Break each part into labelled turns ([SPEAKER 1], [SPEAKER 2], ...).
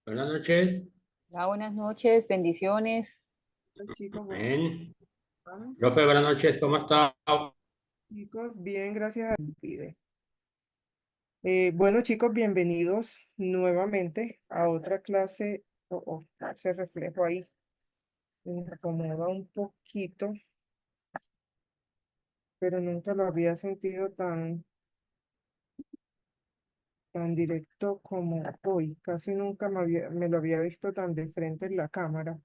[SPEAKER 1] Buenas noches.
[SPEAKER 2] Hola, buenas noches, bendiciones.
[SPEAKER 3] Hola, chicos, buenas
[SPEAKER 1] Amén.
[SPEAKER 3] tardes.
[SPEAKER 1] Profe, buenas noches. ¿Cómo está?
[SPEAKER 3] Chicos, bien, gracias a Dios. Bueno, chicos, bienvenidos nuevamente a otra clase. Ese reflejo ahí me acomoda un poquito, pero nunca lo había sentido tan directo como hoy. Casi nunca me lo había visto tan de frente en la cámara.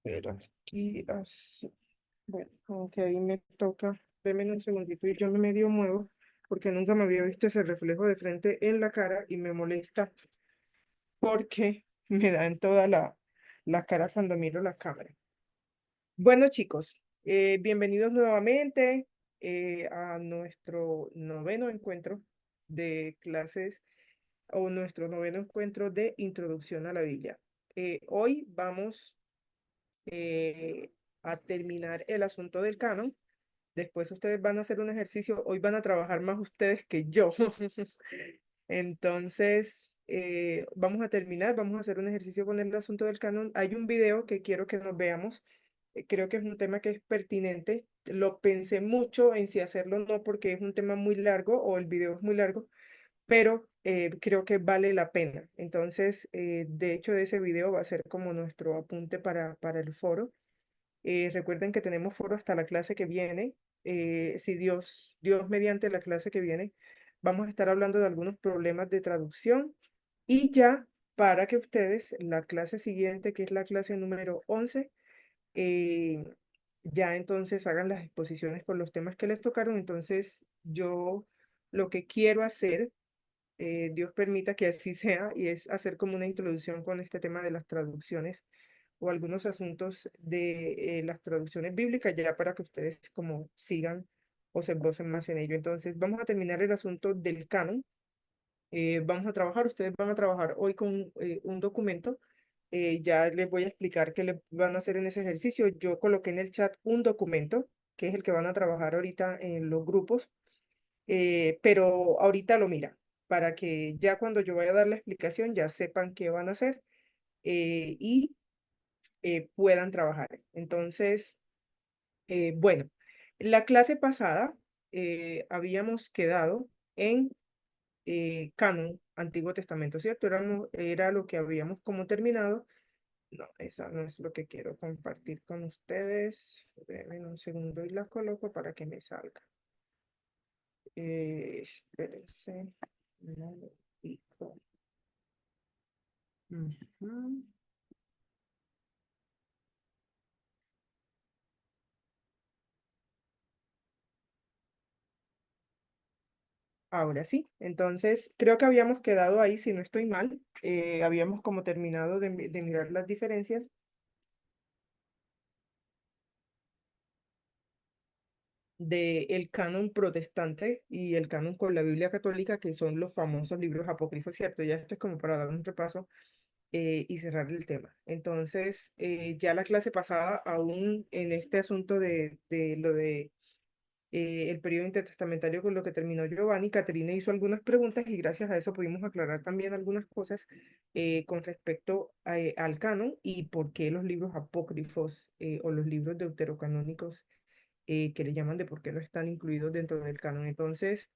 [SPEAKER 3] Pero aquí así. Bueno, como que ahí me toca. Deme un segundito y yo me medio muevo porque nunca me había visto ese reflejo de frente en la cara y me molesta porque me da en toda la cara cuando miro la cámara. Bueno, chicos, bienvenidos nuevamente a nuestro noveno encuentro de clases o nuestro noveno encuentro de introducción a la Biblia. Hoy vamos a terminar el asunto del canon. Después ustedes van a hacer un ejercicio, hoy van a trabajar más ustedes que yo. Entonces, vamos a terminar, vamos a hacer un ejercicio con el asunto del canon. Hay un video que quiero que nos veamos. Creo que es un tema que es pertinente. Lo pensé mucho en si hacerlo o no porque es un tema muy largo o el video es muy largo, pero creo que vale la pena. Entonces, de hecho, de ese video va a ser como nuestro apunte para el foro. Recuerden que tenemos foro hasta la clase que viene. Si Dios mediante la clase que viene, vamos a estar hablando de algunos problemas de traducción y ya para que ustedes, la clase siguiente, que es la clase número 11, eh, ya entonces hagan las exposiciones con los temas que les tocaron. Entonces, yo lo que quiero hacer, Dios permita que así sea, y es hacer como una introducción con este tema de las traducciones o algunos asuntos de las traducciones bíblicas, ya para que ustedes como sigan o se esbocen más en ello. Entonces, vamos a terminar el asunto del canon. Vamos a trabajar, ustedes van a trabajar hoy con un documento. Ya les voy a explicar qué le van a hacer en ese ejercicio. Yo coloqué en el chat un documento, que es el que van a trabajar ahorita en los grupos, pero ahorita lo mira, para que ya cuando yo vaya a dar la explicación ya sepan qué van a hacer y puedan trabajar. Entonces, bueno, la clase pasada habíamos quedado en canon, Antiguo Testamento, ¿cierto? Era lo que habíamos como terminado. No, esa no es lo que quiero compartir con ustedes. Denme un segundo y la coloco para que me salga. Espérense. Un momentico. Ujú. Ahora sí, entonces creo que habíamos quedado ahí, si no estoy mal, habíamos como terminado de mirar las diferencias del canon protestante y el canon con la Biblia católica, que son los famosos libros apócrifos, ¿cierto? Ya esto es como para dar un repaso y cerrar el tema. Entonces, ya la clase pasada, aún en este asunto de lo de el periodo intertestamentario con lo que terminó Giovanni, Caterina hizo algunas preguntas y gracias a eso pudimos aclarar también algunas cosas con respecto al canon y por qué los libros apócrifos o los libros deuterocanónicos que le llaman de por qué no están incluidos dentro del canon. Entonces,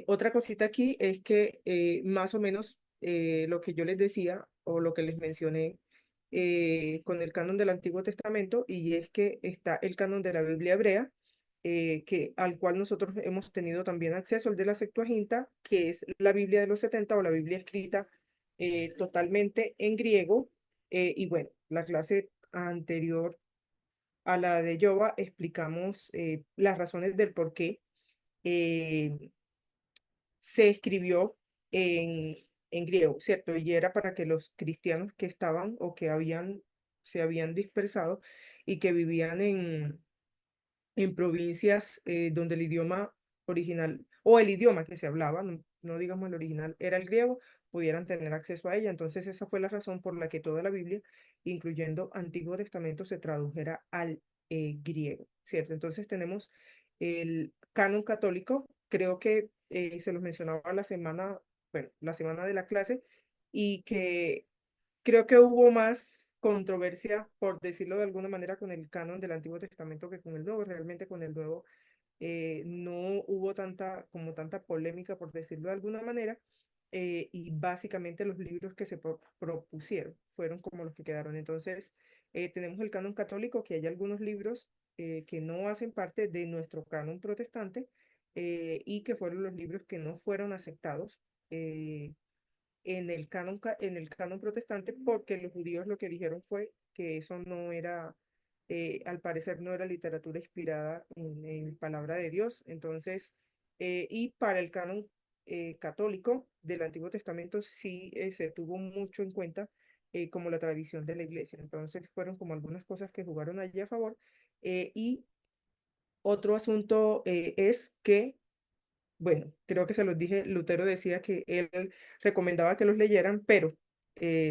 [SPEAKER 3] otra cosita aquí es que más o menos lo que yo les decía o lo que les mencioné con el canon del Antiguo Testamento, y es que está el canon de la Biblia hebrea, al cual nosotros hemos tenido también acceso, el de la Septuaginta, que es la Biblia de los 70 o la Biblia escrita totalmente en griego. Y bueno, la clase anterior a la de Yoba explicamos las razones del por qué eh, se escribió en, en griego, ¿cierto? Y era para que los cristianos que estaban o que se habían dispersado y que vivían en provincias donde el idioma original o el idioma que se hablaba, no digamos el original, era el griego, pudieran tener acceso a ella. Entonces esa fue la razón por la que toda la Biblia, incluyendo Antiguo Testamento, se tradujera al griego, ¿cierto? Entonces tenemos el canon católico, creo que se los mencionaba la semana bueno, la semana de la clase, y que creo que hubo más controversia, por decirlo de alguna manera, con el canon del Antiguo Testamento que con el Nuevo. Realmente con el Nuevo no hubo como tanta polémica, por decirlo de alguna manera, y básicamente los libros que se propusieron fueron como los que quedaron. Entonces, tenemos el canon católico, que hay algunos libros que no hacen parte de nuestro canon protestante, y que fueron los libros que no fueron aceptados. En el canon protestante, porque los judíos lo que dijeron fue que eso no era, al parecer no era literatura inspirada en palabra de Dios. Entonces, y para el canon católico del Antiguo Testamento sí se tuvo mucho en cuenta como la tradición de la iglesia. Entonces, fueron como algunas cosas que jugaron allí a favor. Y otro asunto es que bueno, creo que se los dije, Lutero decía que él recomendaba que los leyeran, pero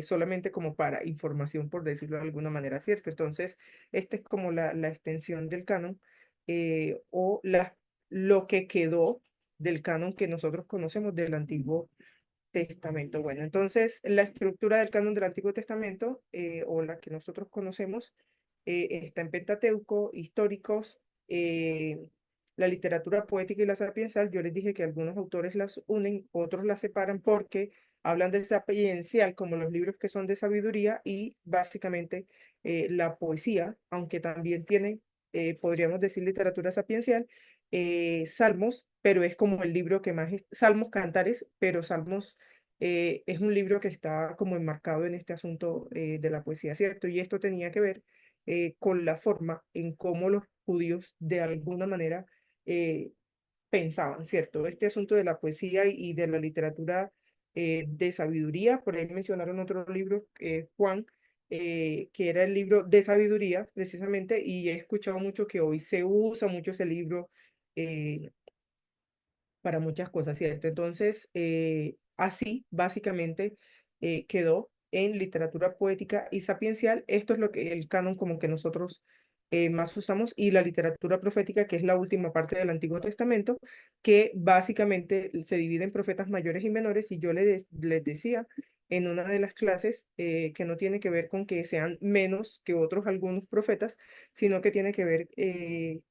[SPEAKER 3] solamente como para información, por decirlo de alguna manera, ¿cierto? Entonces, esta es como la extensión del canon, o lo que quedó del canon que nosotros conocemos del Antiguo Testamento. Bueno, entonces la estructura del canon del Antiguo Testamento, o la que nosotros conocemos, está en Pentateuco, históricos, la literatura poética y la sapiencial. Yo les dije que algunos autores las unen, otros las separan porque hablan de sapiencial como los libros que son de sabiduría, y básicamente la poesía, aunque también tiene, podríamos decir, literatura sapiencial, Salmos, pero es como el libro que más, Salmos, Cantares, pero Salmos es un libro que está como enmarcado en este asunto de la poesía, ¿cierto? Y esto tenía que ver con la forma en cómo los judíos de alguna manera eh, pensaban, ¿cierto? Este asunto de la poesía y de la literatura de sabiduría. Por ahí mencionaron otro libro, Juan, que era el libro de sabiduría, precisamente, y he escuchado mucho que hoy se usa mucho ese libro eh, para muchas cosas, ¿cierto? Entonces, así básicamente quedó en literatura poética y sapiencial. Esto es lo que el canon como que nosotros más usamos, y la literatura profética, que es la última parte del Antiguo Testamento, que básicamente se divide en profetas mayores y menores, y yo les decía en una de las clases que no tiene que ver con que sean menos que otros algunos profetas, sino que tiene que ver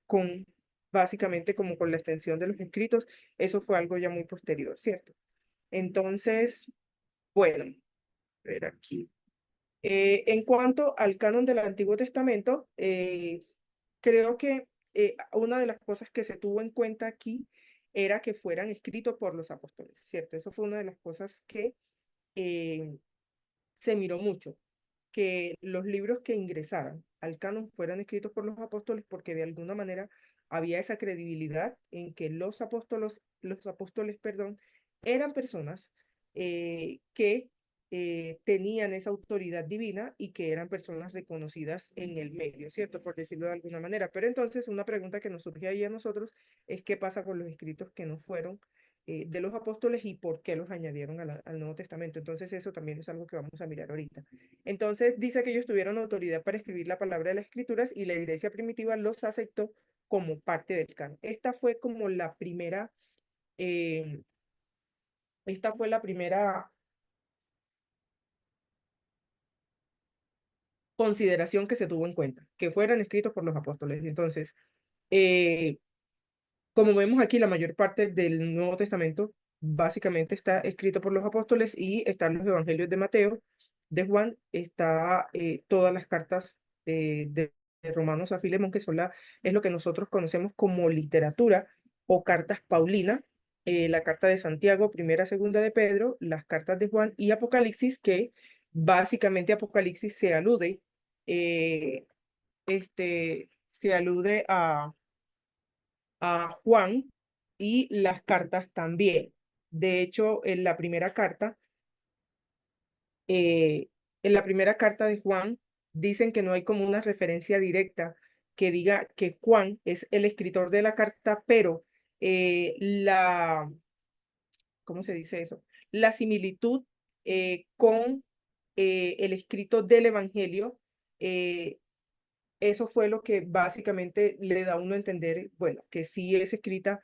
[SPEAKER 3] con básicamente como con la extensión de los escritos. Eso fue algo ya muy posterior, ¿cierto? Entonces, bueno, a ver aquí. En cuanto al canon del Antiguo Testamento, creo que una de las cosas que se tuvo en cuenta aquí era que fueran escritos por los apóstoles, ¿cierto? Eso fue una de las cosas que eh, se miró mucho, que los libros que ingresaran al canon fueran escritos por los apóstoles, porque de alguna manera había esa credibilidad en que los apóstoles, perdón, eran personas que tenían esa autoridad divina y que eran personas reconocidas en el medio, ¿cierto? Por decirlo de alguna manera. Pero entonces una pregunta que nos surge ahí a nosotros es qué pasa con los escritos que no fueron de los apóstoles, y por qué los añadieron al Nuevo Testamento. Entonces eso también es algo que vamos a mirar ahorita. Entonces dice que ellos tuvieron autoridad para escribir la palabra de las escrituras, y la iglesia primitiva los aceptó como parte del canon. Eh, esta fue la primera consideración que se tuvo en cuenta, que fueran escritos por los apóstoles. Entonces, eh, como vemos aquí, la mayor parte del Nuevo Testamento básicamente está escrito por los apóstoles, y están los evangelios de Mateo, de Juan, está todas las cartas de Romanos a Filemón, que es lo que nosotros conocemos como literatura o cartas Paulina, la carta de Santiago, primera, segunda de Pedro, las cartas de Juan y Apocalipsis, que básicamente Apocalipsis eh, se alude a Juan, y las cartas también. De hecho, eh, en la primera carta de Juan, dicen que no hay como una referencia directa que diga que Juan es el escritor de la carta, pero ¿cómo se dice eso? La similitud con el escrito del Evangelio, eh, eso fue lo que básicamente le da a uno a entender, bueno, que sí es escrita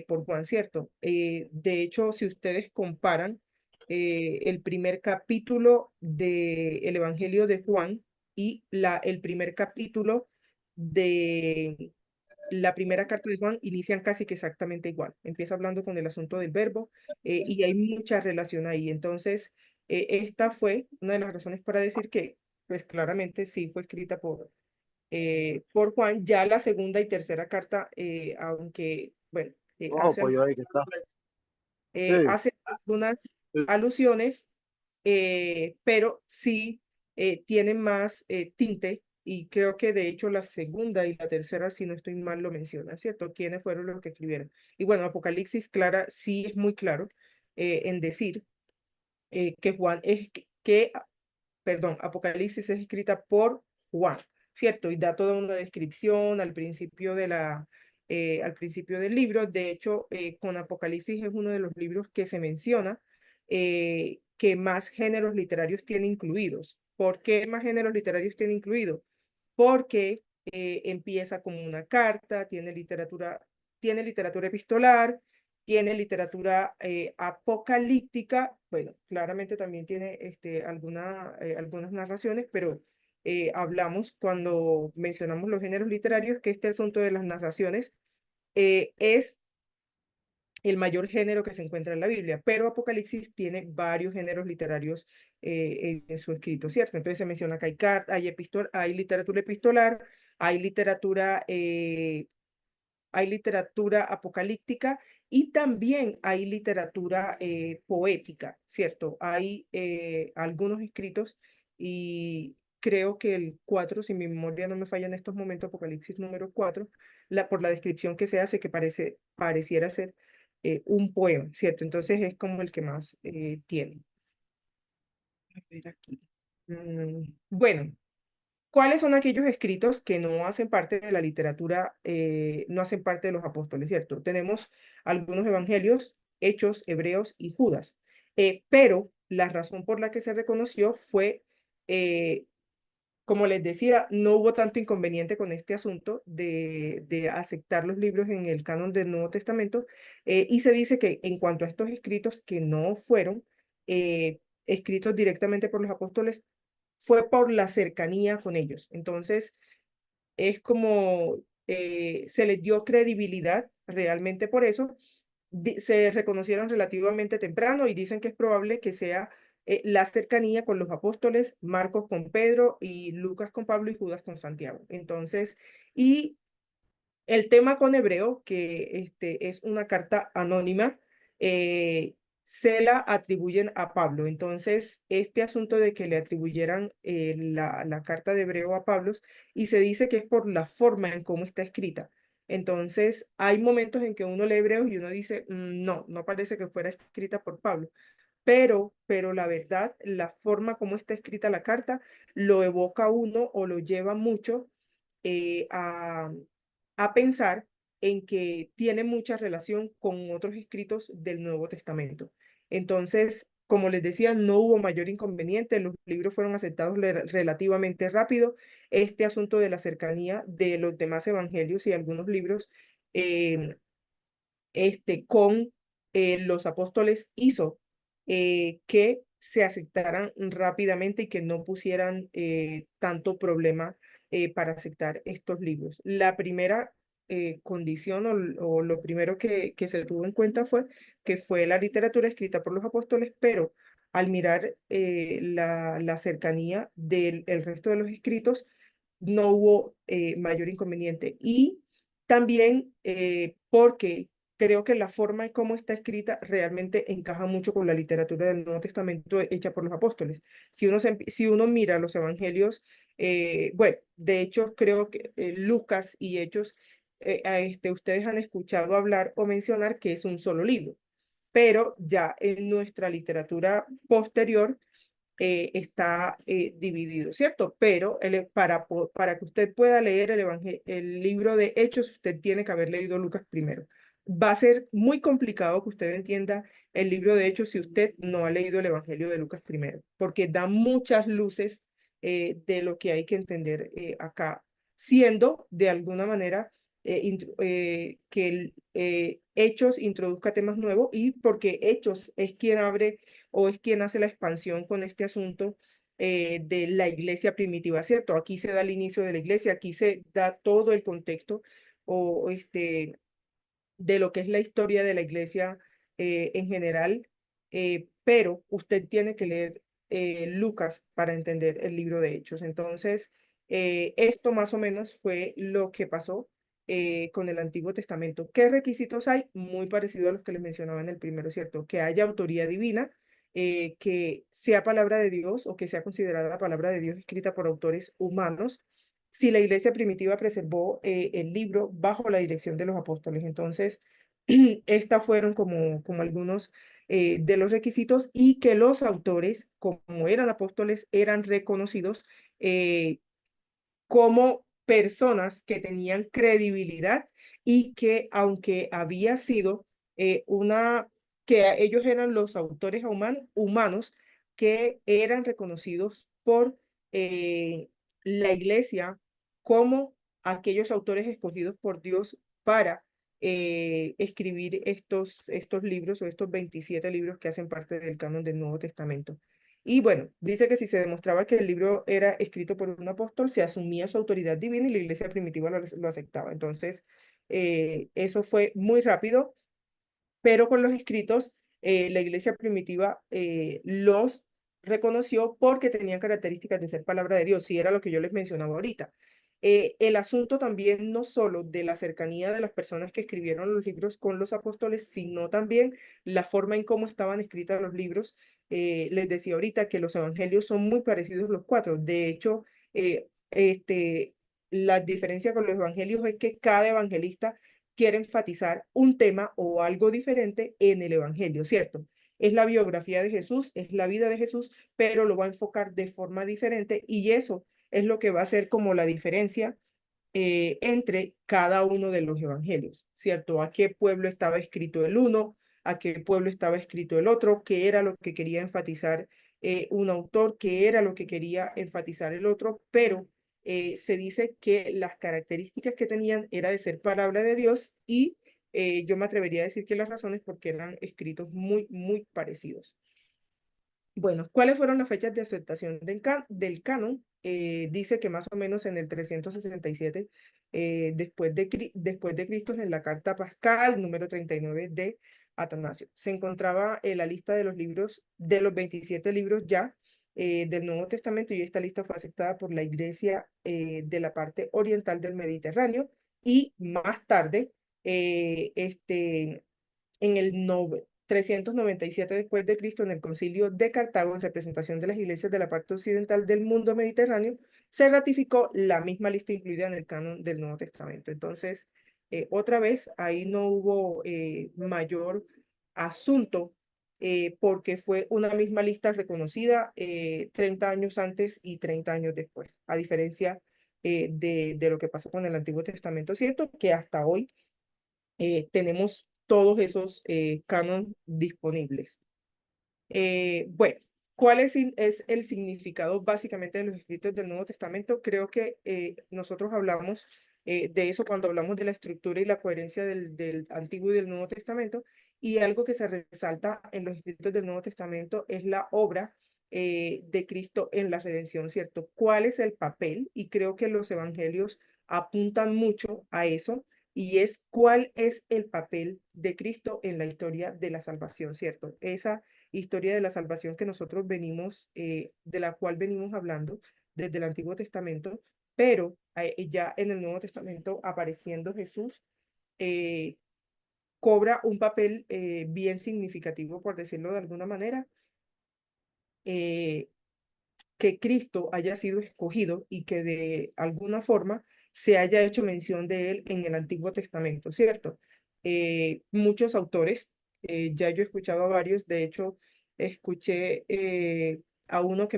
[SPEAKER 3] por Juan, ¿cierto? De hecho, si ustedes comparan el primer capítulo del Evangelio de Juan y el primer capítulo de la primera carta de Juan inician casi que exactamente igual. Empieza hablando con el asunto del verbo y hay mucha relación ahí. Entonces, esta fue una de las razones para decir que, pues claramente sí fue escrita por Juan. Ya la segunda y tercera carta, aunque, bueno,
[SPEAKER 4] Ojo, pollo ahí que está. Sí,
[SPEAKER 3] hace algunas
[SPEAKER 4] sí.
[SPEAKER 3] alusiones, pero sí tienen más tinte y creo que de hecho la segunda y la tercera, si no estoy mal, lo mencionan, ¿cierto? ¿Quiénes fueron los que escribieron? Y bueno, Apocalipsis, Clara, sí es muy claro en decir que Juan es perdón, Apocalipsis es escrita por Juan, ¿cierto? Y da toda una descripción al principio del libro. De hecho, con Apocalipsis es uno de los libros que se menciona que más géneros literarios tiene incluidos. ¿Por qué más géneros literarios tiene incluidos? Porque empieza como una carta, tiene literatura epistolar, tiene literatura apocalíptica, bueno, claramente también tiene algunas narraciones, pero hablamos cuando mencionamos los géneros literarios que este asunto de las narraciones es el mayor género que se encuentra en la Biblia, pero Apocalipsis tiene varios géneros literarios en su escrito, ¿cierto? Entonces se menciona que hay literatura epistolar, hay literatura apocalíptica y también hay literatura poética, ¿cierto? Hay algunos escritos y creo que el 4 si mi memoria no me falla en estos momentos, Apocalipsis número 4 por la descripción que se hace, que pareciera ser un poema, ¿cierto? Entonces es como el que más tiene. A ver aquí. Bueno, ¿cuáles son aquellos escritos que no hacen parte de la literatura, no hacen parte de los apóstoles, ¿cierto? Tenemos algunos evangelios, Hechos, Hebreos y Judas, pero la razón por la que se reconoció fue, como les decía, no hubo tanto inconveniente con este asunto de aceptar los libros en el canon del Nuevo Testamento, y se dice que en cuanto a estos escritos que no fueron escritos directamente por los apóstoles, fue por la cercanía con ellos. Entonces, es como se les dio credibilidad realmente por eso. Se reconocieron relativamente temprano y dicen que es probable que sea la cercanía con los apóstoles, Marcos con Pedro y Lucas con Pablo y Judas con Santiago. Entonces, y el tema con Hebreo, que es una carta anónima, eh, se la atribuyen a Pablo. Entonces, este asunto de que le atribuyeran la carta de Hebreo a Pablo, y se dice que es por la forma en cómo está escrita. Entonces, hay momentos en que uno lee Hebreos y uno dice, no, no parece que fuera escrita por Pablo. Pero la verdad, la forma como está escrita la carta lo evoca a uno o lo lleva mucho eh, a, a pensar en que tiene mucha relación con otros escritos del Nuevo Testamento. Entonces, como les decía, no hubo mayor inconveniente, los libros fueron aceptados relativamente rápido. Este asunto de la cercanía de los demás evangelios y algunos libros con los apóstoles hizo que se aceptaran rápidamente y que no pusieran tanto problema para aceptar estos libros. La primera condición o lo primero que se tuvo en cuenta fue que fue la literatura escrita por los apóstoles, pero al mirar la cercanía del el resto de los escritos, no hubo mayor inconveniente. Y también porque creo que la forma en cómo está escrita realmente encaja mucho con la literatura del Nuevo Testamento hecha por los apóstoles. Si uno mira los evangelios, bueno, de hecho creo que Lucas y Hechos, ustedes han escuchado hablar o mencionar que es un solo libro, pero ya en nuestra literatura posterior está dividido, ¿cierto? Pero para que usted pueda leer el libro de Hechos, usted tiene que haber leído Lucas primero. Va a ser muy complicado que usted entienda el libro de Hechos si usted no ha leído el Evangelio de Lucas primero, porque da muchas luces de lo que hay que entender acá, siendo de alguna manera Hechos introduzca temas nuevos y porque Hechos es quien abre o es quien hace la expansión con este asunto de la iglesia primitiva, ¿cierto? Aquí se da el inicio de la iglesia, aquí se da todo el contexto o de lo que es la historia de la iglesia en general, pero usted tiene que leer Lucas para entender el libro de Hechos. Entonces, esto más o menos fue lo que pasó con el Antiguo Testamento. ¿Qué requisitos hay? Muy parecido a los que les mencionaba en el primero, ¿cierto? Que haya autoría divina, que sea palabra de Dios o que sea considerada palabra de Dios escrita por autores humanos, si la iglesia primitiva preservó el libro bajo la dirección de los apóstoles. Entonces, estas fueron como algunos de los requisitos y que los autores, como eran apóstoles, eran reconocidos como personas que tenían credibilidad y que aunque había sido que ellos eran los autores humanos que eran reconocidos por la iglesia como aquellos autores escogidos por Dios para escribir estos libros o estos 27 libros que hacen parte del canon del Nuevo Testamento. Y bueno, dice que si se demostraba que el libro era escrito por un apóstol, se asumía su autoridad divina y la iglesia primitiva lo aceptaba. Entonces, eso fue muy rápido, pero con los escritos, la iglesia primitiva los reconoció porque tenían características de ser palabra de Dios, y era lo que yo les mencionaba ahorita. El asunto también no solo de la cercanía de las personas que escribieron los libros con los apóstoles, sino también la forma en cómo estaban escritos los libros. Les decía ahorita que los evangelios son muy parecidos los cuatro. De hecho, la diferencia con los evangelios es que cada evangelista quiere enfatizar un tema o algo diferente en el evangelio, ¿cierto? Es la biografía de Jesús, es la vida de Jesús, pero lo va a enfocar de forma diferente y eso es lo que va a ser como la diferencia entre cada uno de los evangelios, ¿cierto? ¿A qué pueblo estaba escrito el uno? ¿A qué pueblo estaba escrito el otro? ¿Qué era lo que quería enfatizar un autor? ¿Qué era lo que quería enfatizar el otro? Pero se dice que las características que tenían era de ser palabra de Dios y yo me atrevería a decir que las razones porque eran escritos muy, muy parecidos. Bueno, ¿cuáles fueron las fechas de aceptación del canon? Dice que más o menos en el 367 después de Cristo, en la carta pascal número 39 de Atanasio. Se encontraba en la lista de los libros, de los 27 libros ya del Nuevo Testamento, y esta lista fue aceptada por la iglesia de la parte oriental del Mediterráneo y más tarde, en el 397 después de Cristo, en el Concilio de Cartago, en representación de las iglesias de la parte occidental del mundo mediterráneo, se ratificó la misma lista incluida en el canon del Nuevo Testamento. Entonces, otra vez, ahí no hubo mayor asunto porque fue una misma lista reconocida 30 años antes y 30 años después, a diferencia de lo que pasó con el Antiguo Testamento, ¿cierto? Que hasta hoy tenemos todos esos canon disponibles. Bueno, ¿cuál es el significado básicamente de los escritos del Nuevo Testamento? Creo que nosotros hablamos de eso cuando hablamos de la estructura y la coherencia del Antiguo y del Nuevo Testamento, y algo que se resalta en los escritos del Nuevo Testamento es la obra de Cristo en la redención, ¿cierto? ¿Cuál es el papel? Y creo que los evangelios apuntan mucho a eso, y es cuál es el papel de Cristo en la historia de la salvación, ¿cierto? Esa historia de la salvación que nosotros venimos, de la cual venimos hablando desde el Antiguo Testamento, pero ya en el Nuevo Testamento apareciendo Jesús, cobra un papel bien significativo, por decirlo de alguna manera, que Cristo haya sido escogido y que de alguna forma se haya hecho mención de él en el Antiguo Testamento, ¿cierto? Muchos autores, ya yo he escuchado a varios, de hecho, escuché a uno que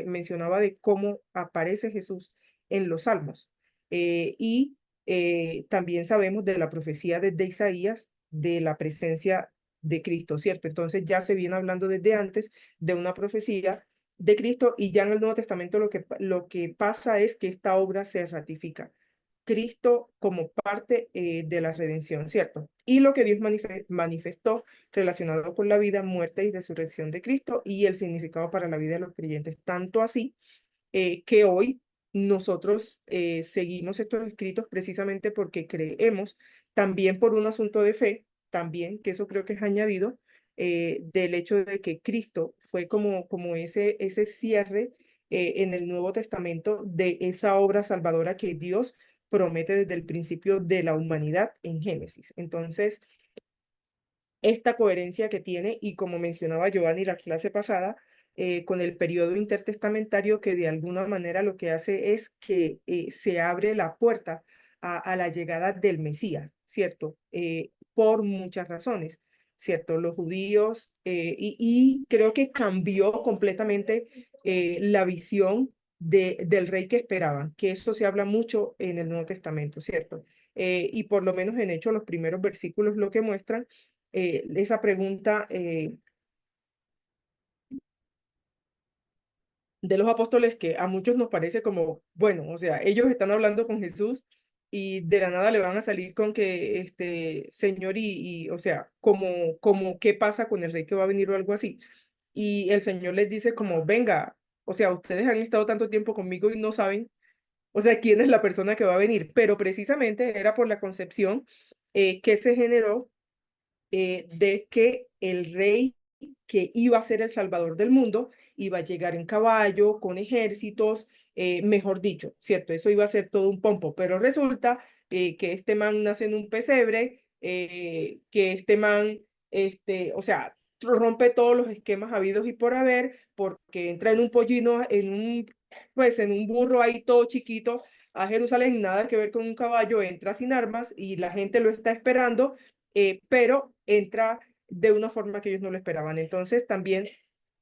[SPEAKER 3] mencionaba de cómo aparece Jesús en los Salmos. Y también sabemos de la profecía desde Isaías de la presencia de Cristo, ¿cierto? Entonces ya se viene hablando desde antes de una profecía de Cristo, y ya en el Nuevo Testamento lo que pasa es que esta obra se ratifica. Cristo como parte de la redención, ¿cierto? Y lo que Dios manifestó relacionado con la vida, muerte y resurrección de Cristo y el significado para la vida de los creyentes. Tanto así que hoy nosotros seguimos estos escritos precisamente porque creemos, también por un asunto de fe, también, que eso creo que es añadido, del hecho de que Cristo fue como ese cierre en el Nuevo Testamento de esa obra salvadora que Dios promete desde el principio de la humanidad en Génesis. Entonces, esta coherencia que tiene, y como mencionaba Giovanni la clase pasada, con el periodo intertestamentario, que de alguna manera lo que hace es que se abre la puerta a la llegada del Mesías, ¿cierto? Por muchas razones, ¿cierto? Los judíos, y creo que cambió completamente la visión del rey que esperaban, que eso se habla mucho en el Nuevo Testamento, ¿cierto? Y por lo menos en Hechos los primeros versículos lo que muestran esa pregunta de los apóstoles que a muchos nos parece como, bueno, o sea, ellos están hablando con Jesús y de la nada le van a salir con que, Señor, o sea, como, ¿qué pasa con el rey que va a venir o algo así? Y el Señor les dice como, venga, o sea, ustedes han estado tanto tiempo conmigo y no saben, o sea, quién es la persona que va a venir, pero precisamente era por la concepción que se generó de que el rey que iba a ser el salvador del mundo iba a llegar en caballo, con ejércitos, mejor dicho, ¿cierto? Eso iba a ser todo un pompo, pero resulta que este man nace en un pesebre, que este man, o sea, rompe todos los esquemas habidos y por haber, porque entra en un pollino, pues en un burro ahí todo chiquito a Jerusalén, nada que ver con un caballo, entra sin armas y la gente lo está esperando, pero entra de una forma que ellos no lo esperaban. Entonces también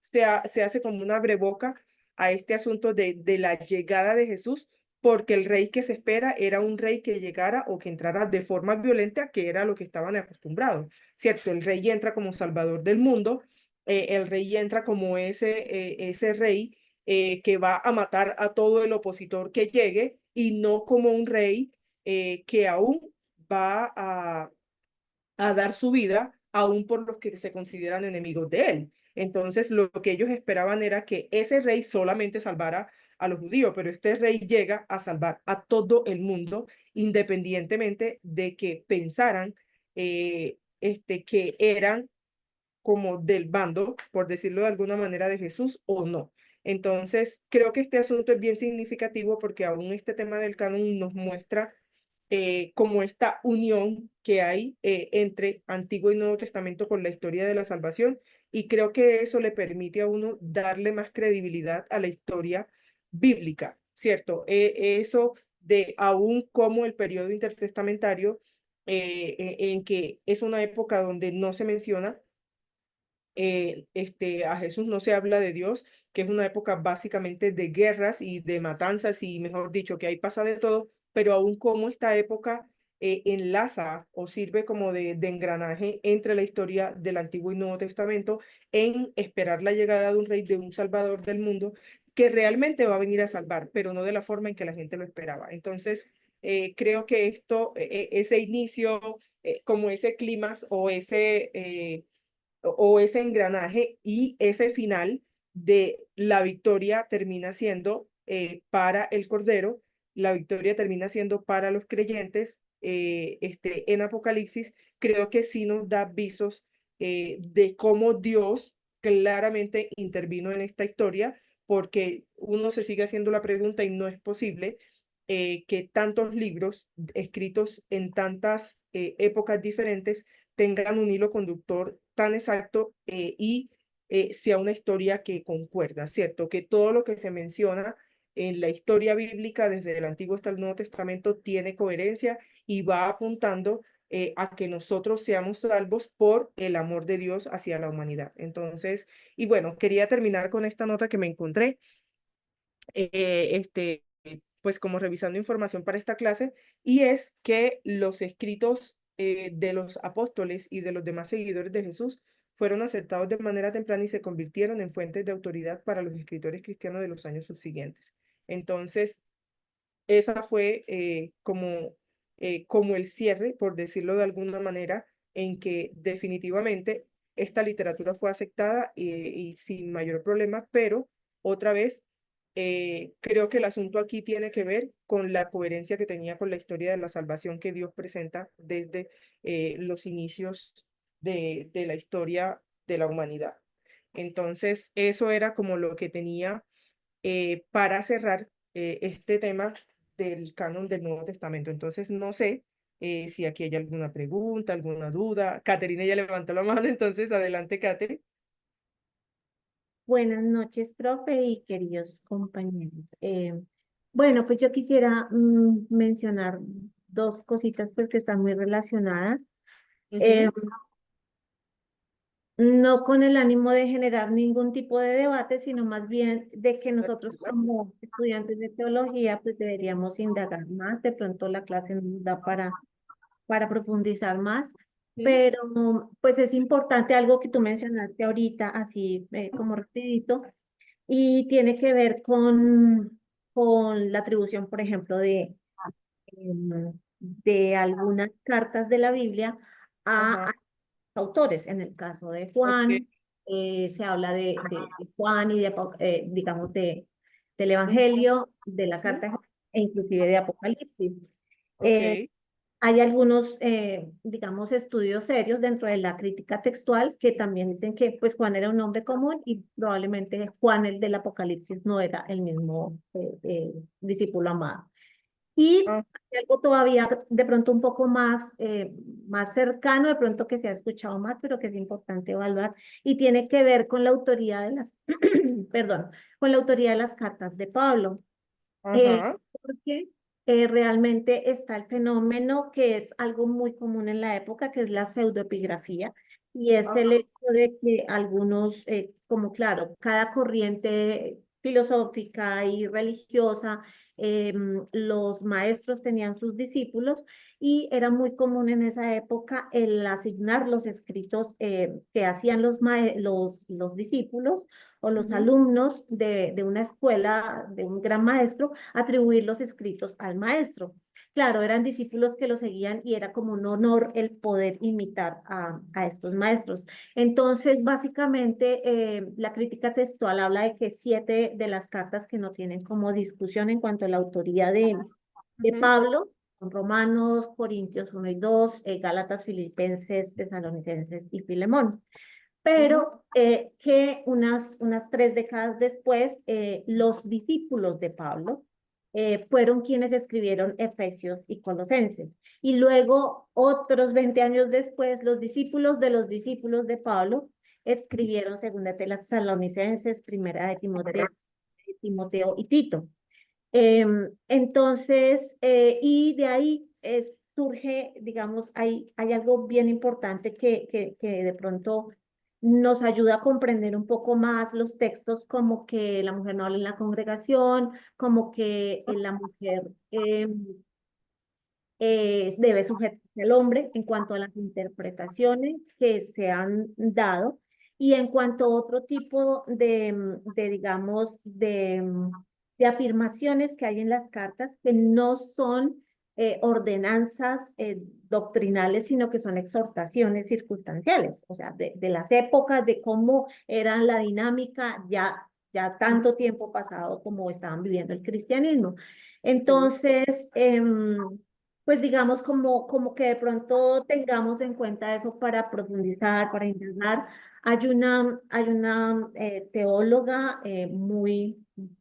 [SPEAKER 3] se hace como una breboca a este asunto de la llegada de Jesús, porque el rey que se espera era un rey que llegara o que entrara de forma violenta, que era lo que estaban acostumbrados, ¿cierto? El rey entra como salvador del mundo, el rey entra como ese rey que va a matar a todo el opositor que llegue y no como un rey que aún va a dar su vida aún por los que se consideran enemigos de él. Entonces, lo que ellos esperaban era que ese rey solamente salvara a los judíos, pero este rey llega a salvar a todo el mundo, independientemente de que pensaran que eran como del bando, por decirlo de alguna manera, de Jesús o no. Entonces, creo que este asunto es bien significativo porque aún este tema del canon nos muestra como esta unión que hay entre Antiguo y Nuevo Testamento con la historia de la salvación, y creo que eso le permite a uno darle más credibilidad a la historia bíblica, ¿cierto? Eso de aún como el periodo intertestamentario, en que es una época donde no se menciona a Jesús, no se habla de Dios, que es una época básicamente de guerras y de matanzas y mejor dicho, que ahí pasa de todo, pero aún como esta época enlaza o sirve como de engranaje entre la historia del Antiguo y Nuevo Testamento en esperar la llegada de un rey, de un salvador del mundo, que realmente va a venir a salvar, pero no de la forma en que la gente lo esperaba. Entonces, creo que ese inicio, como ese clímax o ese engranaje y ese final de la victoria termina siendo para el Cordero, la victoria termina siendo para los creyentes en Apocalipsis, creo que sí nos da visos de cómo Dios claramente intervino en esta historia, porque uno se sigue haciendo la pregunta y no es posible que tantos libros escritos en tantas épocas diferentes tengan un hilo conductor tan exacto y sea una historia que concuerda, ¿cierto? Que todo lo que se menciona en la historia bíblica, desde el Antiguo hasta el Nuevo Testamento, tiene coherencia y va apuntando a que nosotros seamos salvos por el amor de Dios hacia la humanidad. Entonces, y bueno, quería terminar con esta nota que me encontré, pues como revisando información para esta clase, y es que los escritos de los apóstoles y de los demás seguidores de Jesús fueron aceptados de manera temprana y se convirtieron en fuentes de autoridad para los escritores cristianos de los años subsiguientes. Entonces, esa fue como el cierre, por decirlo de alguna manera, en que definitivamente esta literatura fue aceptada y sin mayor problema, pero otra vez creo que el asunto aquí tiene que ver con la coherencia que tenía con la historia de la salvación que Dios presenta desde los inicios de la historia de la humanidad. Entonces, eso era como lo que tenía para cerrar este tema del canon del Nuevo Testamento. Entonces, no sé si aquí hay alguna pregunta, alguna duda. Caterina ya levantó la mano, entonces adelante, Caterina.
[SPEAKER 5] Buenas noches, profe y queridos compañeros. Bueno, pues yo quisiera mencionar dos cositas pues, que están muy relacionadas. Eh, no con el ánimo de generar ningún tipo de debate, sino más bien de que nosotros como estudiantes de teología pues deberíamos indagar más. De pronto la clase nos da para profundizar más, pero pues es importante algo que tú mencionaste ahorita, así como rapidito, y tiene que ver con la atribución, por ejemplo, de algunas cartas de la Biblia a autores. En el caso de
[SPEAKER 3] Ok.
[SPEAKER 5] Juan, se habla de Juan y digamos, del Evangelio, de la carta e inclusive de Apocalipsis. Eh,
[SPEAKER 3] Ok.
[SPEAKER 5] Hay algunos, digamos, estudios serios dentro de la crítica textual que también dicen que pues Juan era un hombre común y probablemente Juan, el del Apocalipsis, no era el mismo discípulo amado. Y
[SPEAKER 3] Ah,
[SPEAKER 5] hay algo todavía de pronto un poco más cercano, de pronto que se ha escuchado más, pero que es importante evaluar, y tiene que ver con la autoría de las, perdón, con la autoría de las cartas de Pablo.
[SPEAKER 3] ajá.
[SPEAKER 5] Porque realmente está el fenómeno que es algo muy común en la época, que es la pseudoepigrafía, y es el
[SPEAKER 3] Ajá.
[SPEAKER 5] hecho de que algunos, como claro, cada corriente filosófica y religiosa, los maestros tenían sus discípulos y era muy común en esa época el asignar los escritos que hacían los discípulos o los alumnos de una escuela, de un gran maestro, atribuir los escritos al maestro. Claro, eran discípulos que lo seguían y era como un honor el poder imitar a estos maestros. Entonces, básicamente, la crítica textual habla de que 7 de las cartas que no tienen como discusión en cuanto a la autoría de Pablo son Romanos, Corintios 1 y 2, Gálatas, Filipenses, Tesalonicenses y Filemón. Pero que unas 3 décadas después, los discípulos de Pablo fueron quienes escribieron Efesios y Colosenses. Y luego, otros 20 años después, los discípulos de Pablo escribieron Segunda de Tesalonicenses, Primera de Timoteo y Tito. Entonces, y de ahí surge, digamos, hay algo bien importante que de pronto nos ayuda a comprender un poco más los textos, como que la mujer no habla en la congregación, como que la mujer debe sujetarse al hombre en cuanto a las interpretaciones que se han dado y en cuanto a otro tipo digamos, de afirmaciones que hay en las cartas que no son ordenanzas doctrinales, sino que son exhortaciones circunstanciales, o sea, de las épocas, de cómo era la dinámica ya tanto tiempo pasado como estaban viviendo el cristianismo. Entonces, pues digamos como que de pronto tengamos en cuenta eso para profundizar, para indagar. Hay una teóloga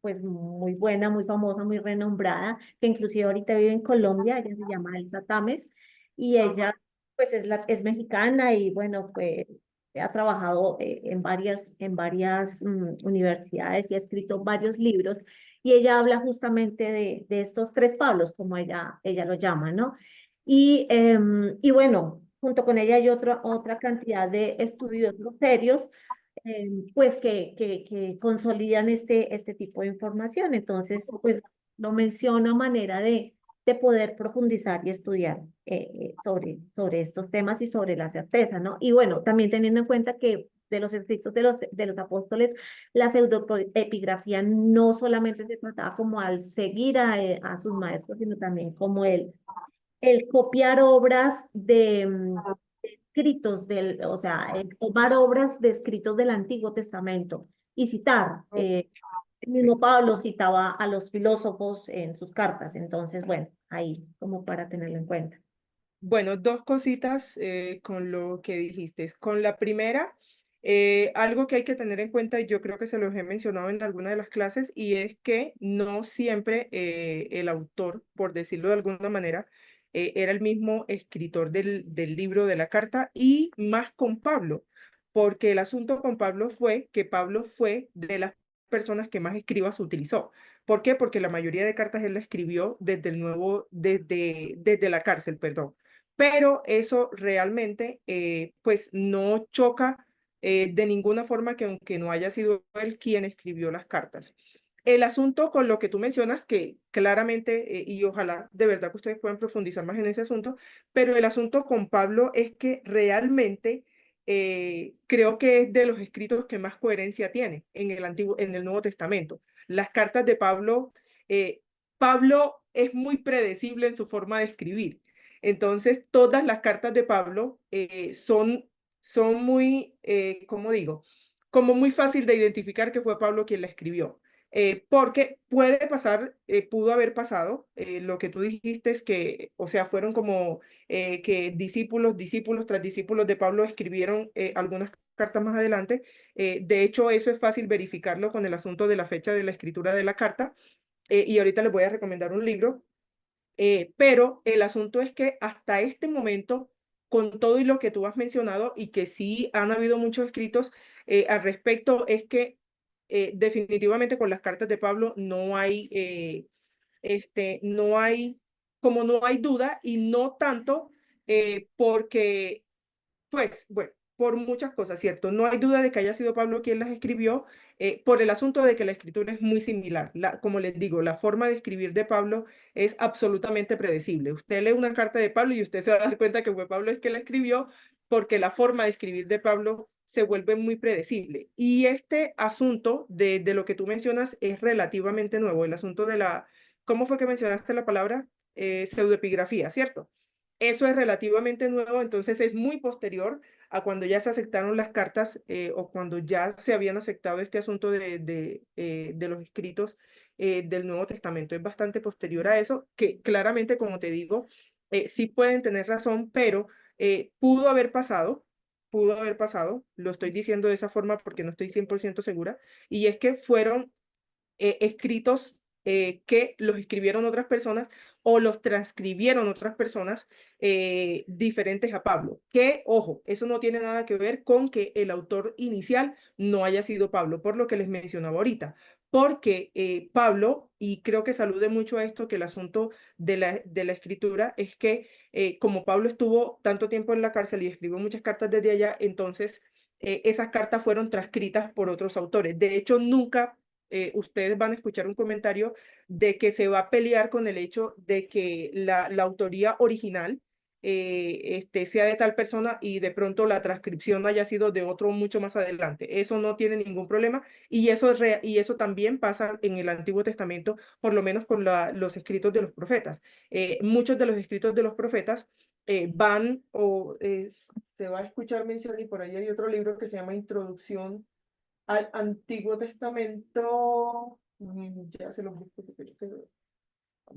[SPEAKER 5] pues muy buena, muy famosa, muy renombrada, que inclusive ahorita vive en Colombia. Ella se llama Elsa Tames, y ella pues es mexicana y bueno, ha trabajado en varias universidades y ha escrito varios libros, y ella habla justamente de estos 3 Pablos, como ella lo llama, ¿no? Y bueno, junto con ella hay otra cantidad de estudios serios, pues que consolidan este tipo de información. Entonces, pues lo menciono a manera de poder profundizar y estudiar sobre estos temas y sobre la certeza, ¿no? Y bueno, también teniendo en cuenta que de los escritos de los apóstoles, la pseudoepigrafía no solamente se trataba como al seguir a sus maestros, sino también como el copiar obras de escritos o sea, el tomar obras de escritos del Antiguo Testamento y citar. El mismo Pablo citaba a los filósofos en sus cartas, entonces, bueno, ahí como para tenerlo en cuenta.
[SPEAKER 3] Bueno, dos cositas con lo que dijiste. Con la primera, algo que hay que tener en cuenta, y yo creo que se los he mencionado en alguna de las clases, y es que no siempre el autor, por decirlo de alguna manera, era el mismo escritor del libro de la carta, y más con Pablo, porque el asunto con Pablo fue que Pablo fue de las personas que más escribas utilizó. ¿Por qué? Porque la mayoría de cartas él la escribió desde la cárcel, perdón. Pero eso realmente, pues no choca de ninguna forma que aunque no haya sido él quien escribió las cartas. El asunto con lo que tú mencionas, que claramente, y ojalá de verdad que ustedes puedan profundizar más en ese asunto, pero el asunto con Pablo es que realmente creo que es de los escritos que más coherencia tiene en el Nuevo Testamento. Las cartas de Pablo, Pablo es muy predecible en su forma de escribir. Entonces, todas las cartas de Pablo son muy, ¿cómo digo? Como muy fácil de identificar que fue Pablo quien la escribió. Porque puede pasar, pudo haber pasado, lo que tú dijiste es que, o sea, fueron como que discípulos tras discípulos de Pablo escribieron algunas cartas más adelante. De hecho, eso es fácil verificarlo con el asunto de la fecha de la escritura de la carta. Y ahorita les voy a recomendar un libro. Pero el asunto es que hasta este momento, con todo y lo que tú has mencionado, y que sí han habido muchos escritos al respecto, es que definitivamente con las cartas de Pablo no hay, como no hay duda, y no tanto porque pues bueno, por muchas cosas, ¿cierto? No hay duda de que haya sido Pablo quien las escribió, por el asunto de que la escritura es muy similar. Como les digo, la forma de escribir de Pablo es absolutamente predecible. Usted lee una carta de Pablo y usted se va a dar cuenta que fue Pablo el que la escribió, porque la forma de escribir de Pablo se vuelve muy predecible. Y este asunto de lo que tú mencionas es relativamente nuevo, el asunto de ¿cómo fue que mencionaste la palabra? Pseudoepigrafía, ¿cierto? Eso es relativamente nuevo, entonces es muy posterior a cuando ya se aceptaron las cartas o cuando ya se habían aceptado este asunto de los escritos del Nuevo Testamento. Es bastante posterior a eso, que claramente, como te digo, sí pueden tener razón, pero pudo haber pasado, lo estoy diciendo de esa forma porque no estoy 100% segura, y es que fueron escritos que los escribieron otras personas o los transcribieron otras personas diferentes a Pablo. Que, ojo, eso no tiene nada que ver con que el autor inicial no haya sido Pablo, por lo que les mencionaba ahorita. Porque Pablo, y creo que salude mucho a esto, que el asunto de la escritura es que como Pablo estuvo tanto tiempo en la cárcel y escribió muchas cartas desde allá, entonces esas cartas fueron transcritas por otros autores. De hecho, nunca ustedes van a escuchar un comentario de que se va a pelear con el hecho de que la autoría original sea de tal persona y de pronto la transcripción haya sido de otro mucho más adelante. Eso no tiene ningún problema y eso también pasa en el Antiguo Testamento, por lo menos con los escritos de los profetas. Muchos de los escritos de los profetas se va a escuchar mención, y por ahí hay otro libro que se llama Introducción al Antiguo Testamento. Ya se lo busco.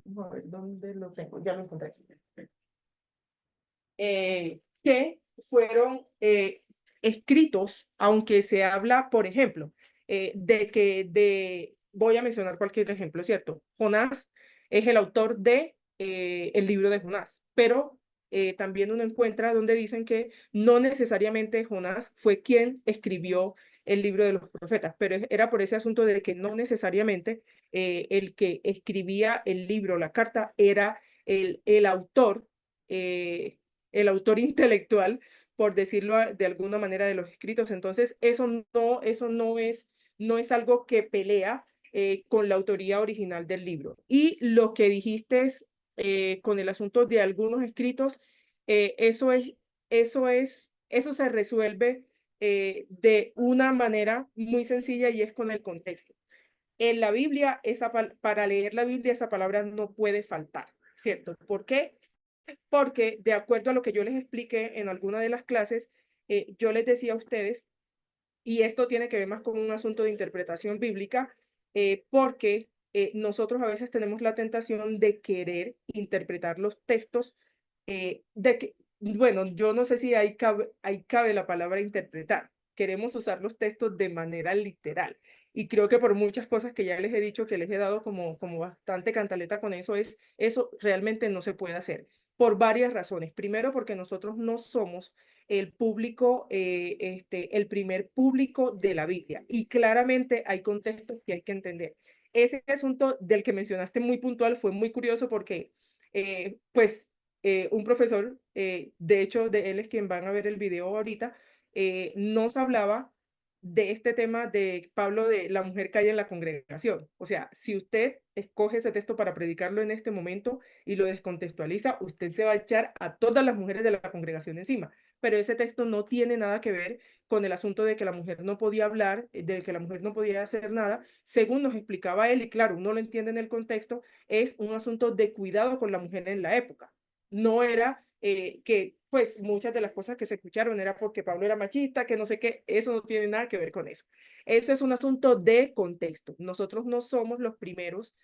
[SPEAKER 3] Vamos a ver dónde lo tengo. Ya lo encontré. Que fueron escritos, aunque se habla, por ejemplo, voy a mencionar cualquier ejemplo, ¿cierto? Jonás es el autor de el libro de Jonás, pero también uno encuentra donde dicen que no necesariamente Jonás fue quien escribió el libro de los profetas, pero era por ese asunto de que no necesariamente el que escribía el libro, la carta, era el autor, el autor intelectual, por decirlo de alguna manera, de los escritos. Entonces, eso no es algo que pelea con la autoría original del libro. Y lo que dijiste es, con el asunto de algunos escritos, eso se resuelve de una manera muy sencilla y es con el contexto. En la Biblia, para leer la Biblia, esa palabra no puede faltar, ¿cierto? ¿Por qué? Porque de acuerdo a lo que yo les expliqué en alguna de las clases, yo les decía a ustedes, y esto tiene que ver más con un asunto de interpretación bíblica, porque nosotros a veces tenemos la tentación de querer interpretar los textos, bueno, yo no sé si ahí cabe la palabra interpretar. Queremos usar los textos de manera literal. Y creo que por muchas cosas que ya les he dicho, que les he dado como bastante cantaleta con eso, eso realmente no se puede hacer. Por varias razones. Primero, porque nosotros no somos el público, el primer público de la Biblia. Y claramente hay contextos que hay que entender. Ese asunto del que mencionaste muy puntual fue muy curioso porque, un profesor, de hecho, de él es quien van a ver el video ahorita, nos hablaba de este tema de Pablo de la mujer cae en la congregación. O sea, si usted escoge ese texto para predicarlo en este momento y lo descontextualiza, usted se va a echar a todas las mujeres de la congregación encima. Pero ese texto no tiene nada que ver con el asunto de que la mujer no podía hablar, de que la mujer no podía hacer nada, según nos explicaba él, y claro, uno lo entiende en el contexto, es un asunto de cuidado con la mujer en la época. No era que, pues, muchas de las cosas que se escucharon era porque Pablo era machista, que no sé qué, eso no tiene nada que ver con eso. Eso es un asunto de contexto. Nosotros no somos los primeros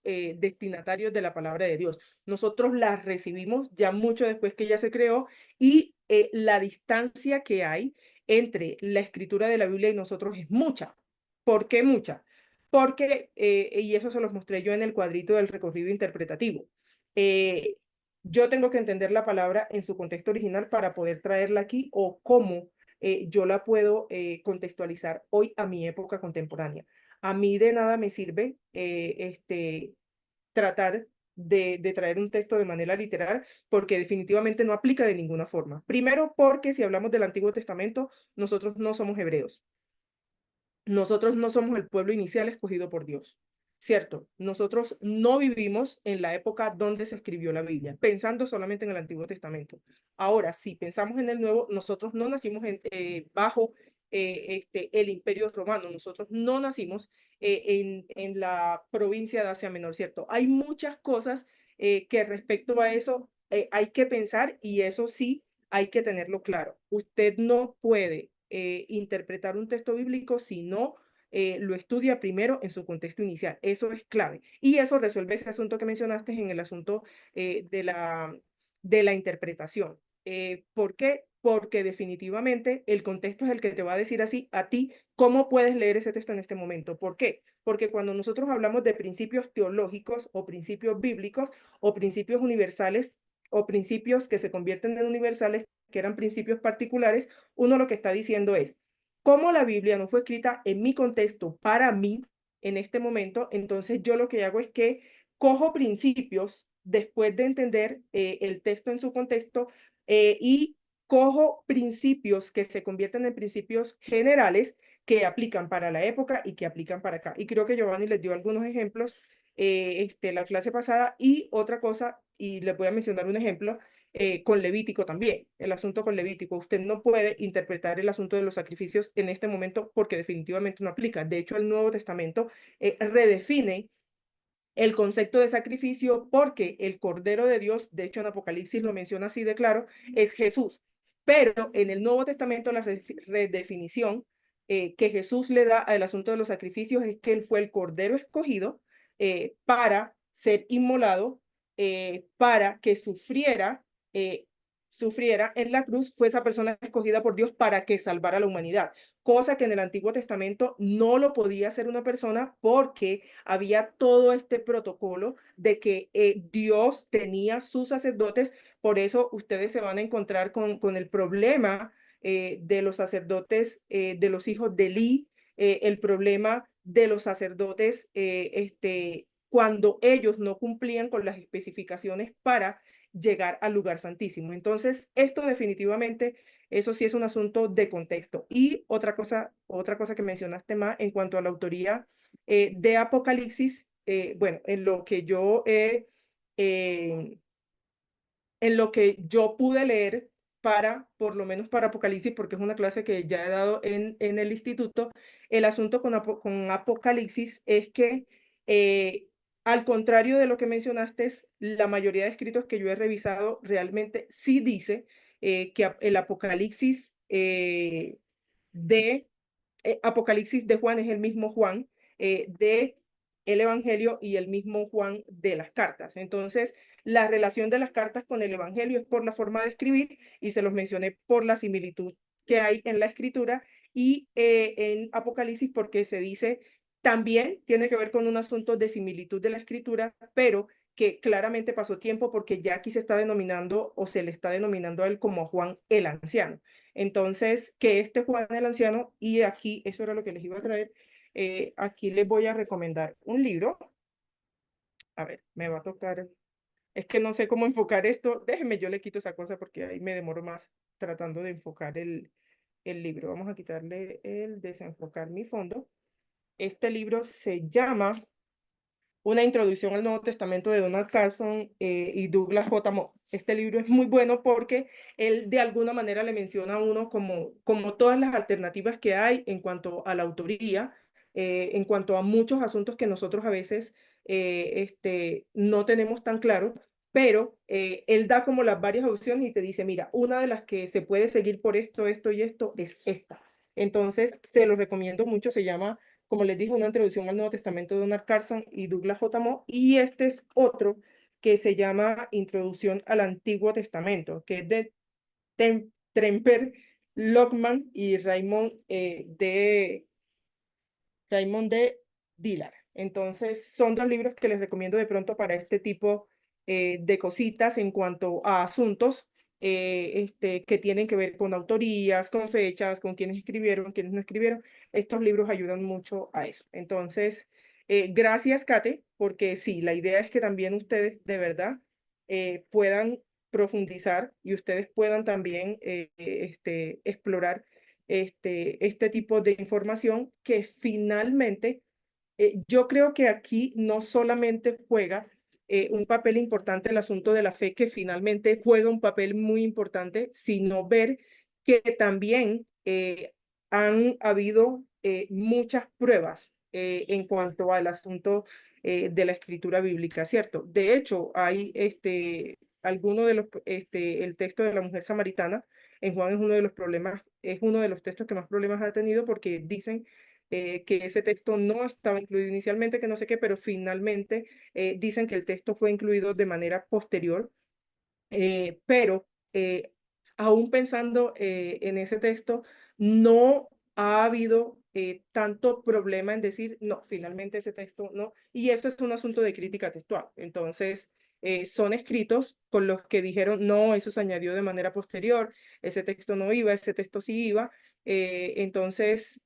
[SPEAKER 3] destinatarios de la palabra de Dios. Nosotros la recibimos ya mucho después que ya se creó y la distancia que hay entre la escritura de la Biblia y nosotros es mucha. ¿Por qué mucha? Porque, y eso se los mostré yo en el cuadrito del recorrido interpretativo, eh, yo tengo que entender la palabra en su contexto original para poder traerla aquí o cómo yo la puedo contextualizar hoy a mi época contemporánea. A mí de nada me sirve tratar de traer un texto de manera literal porque definitivamente no aplica de ninguna forma. Primero, porque si hablamos del Antiguo Testamento, nosotros no somos hebreos. Nosotros no somos el pueblo inicial escogido por Dios, ¿cierto? Nosotros no vivimos en la época donde se escribió la Biblia, pensando solamente en el Antiguo Testamento. Ahora, si pensamos en el Nuevo, nosotros no nacimos bajo el Imperio Romano, nosotros no nacimos en la provincia de Asia Menor, ¿cierto? Hay muchas cosas que respecto a eso hay que pensar y eso sí hay que tenerlo claro. Usted no puede interpretar un texto bíblico si no lo estudia primero en su contexto inicial. Eso es clave. Y eso resuelve ese asunto que mencionaste en el asunto de la interpretación. ¿Por qué? Porque definitivamente el contexto es el que te va a decir así a ti cómo puedes leer ese texto en este momento. ¿Por qué? Porque cuando nosotros hablamos de principios teológicos o principios bíblicos o principios universales o principios que se convierten en universales, que eran principios particulares, uno lo que está diciendo es, como la Biblia no fue escrita en mi contexto para mí en este momento, entonces yo lo que hago es que cojo principios después de entender el texto en su contexto y cojo principios que se convierten en principios generales que aplican para la época y que aplican para acá. Y creo que Giovanni les dio algunos ejemplos la clase pasada y otra cosa, y les voy a mencionar un ejemplo, con Levítico también, el asunto con Levítico. Usted no puede interpretar el asunto de los sacrificios en este momento porque definitivamente no aplica. De hecho, el Nuevo Testamento redefine el concepto de sacrificio porque el Cordero de Dios, de hecho en Apocalipsis lo menciona así de claro, es Jesús. Pero en el Nuevo Testamento la redefinición que Jesús le da al asunto de los sacrificios es que él fue el Cordero escogido para ser inmolado, para que sufriera en la cruz, fue esa persona escogida por Dios para que salvara a la humanidad, cosa que en el Antiguo Testamento no lo podía hacer una persona porque había todo este protocolo de que Dios tenía sus sacerdotes, por eso ustedes se van a encontrar con el problema de los sacerdotes, de los hijos de Elí, el problema de los sacerdotes cuando ellos no cumplían con las especificaciones para llegar al lugar santísimo. Entonces, esto definitivamente, eso sí es un asunto de contexto. Y otra cosa que mencionaste más en cuanto a la autoría de Apocalipsis, bueno, en lo que yo pude leer, por lo menos para Apocalipsis, porque es una clase que ya he dado en el instituto. El asunto con Apocalipsis es que, al contrario de lo que mencionaste, la mayoría de escritos que yo he revisado realmente sí dice que el Apocalipsis Apocalipsis de Juan es el mismo Juan de el Evangelio y el mismo Juan de las cartas. Entonces, la relación de las cartas con el Evangelio es por la forma de escribir y se los mencioné por la similitud que hay en la escritura y en Apocalipsis porque se dice también tiene que ver con un asunto de similitud de la escritura, pero que claramente pasó tiempo porque ya aquí se está denominando o se le está denominando a él como Juan el anciano. Entonces, que este Juan el anciano, y aquí, eso era lo que les iba a traer, aquí les voy a recomendar un libro. A ver, me va a tocar, es que no sé cómo enfocar esto. Déjenme, yo le quito esa cosa porque ahí me demoro más tratando de enfocar el libro. Vamos a quitarle el desenfocar mi fondo. Este libro se llama Una introducción al Nuevo Testamento de Donald Carson y Douglas J. Moore. Este libro es muy bueno porque él de alguna manera le menciona a uno como todas las alternativas que hay en cuanto a la autoría, en cuanto a muchos asuntos que nosotros a veces no tenemos tan claro, pero él da como las varias opciones y te dice, mira, una de las que se puede seguir por esto, esto y esto es esta. Entonces, se lo recomiendo mucho, se llama, como les dije, Una introducción al Nuevo Testamento de Donald Carson y Douglas J. Moore, y este es otro que se llama Introducción al Antiguo Testamento, que es de Tremper Lockman y Raymond de Dillard. Entonces, son dos libros que les recomiendo de pronto para este tipo de cositas en cuanto a asuntos que tienen que ver con autorías, con fechas, con quienes escribieron, quienes no escribieron. Estos libros ayudan mucho a eso. Entonces, gracias, Kate, porque sí, la idea es que también ustedes de verdad puedan profundizar y ustedes puedan también explorar este tipo de información que finalmente yo creo que aquí no solamente juega un papel importante el asunto de la fe, que finalmente juega un papel muy importante, sino ver que también han habido muchas pruebas en cuanto al asunto de la escritura bíblica, ¿cierto? De hecho, hay alguno de los, el texto de la mujer samaritana en Juan es uno de los problemas, es uno de los textos que más problemas ha tenido porque dicen que ese texto no estaba incluido inicialmente, que no sé qué, pero finalmente dicen que el texto fue incluido de manera posterior, pero aún pensando en ese texto, no ha habido tanto problema en decir, no, finalmente ese texto no, y esto es un asunto de crítica textual. Entonces, son escritos con los que dijeron, no, eso se añadió de manera posterior, ese texto no iba, ese texto sí iba. Entonces,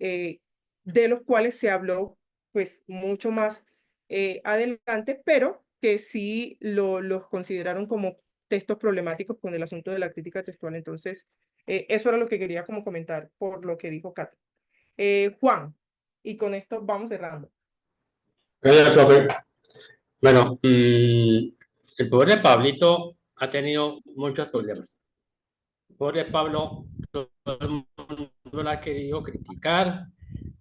[SPEAKER 3] de los cuales se habló pues mucho más adelante, pero que sí los consideraron como textos problemáticos con el asunto de la crítica textual. Entonces, eso era lo que quería como comentar por lo que dijo Cata. Juan, y con esto vamos cerrando.
[SPEAKER 1] Gracias, profe. Bueno, el pobre Pablito ha tenido muchos problemas. El pobre Pablo, todo el mundo lo ha querido criticar,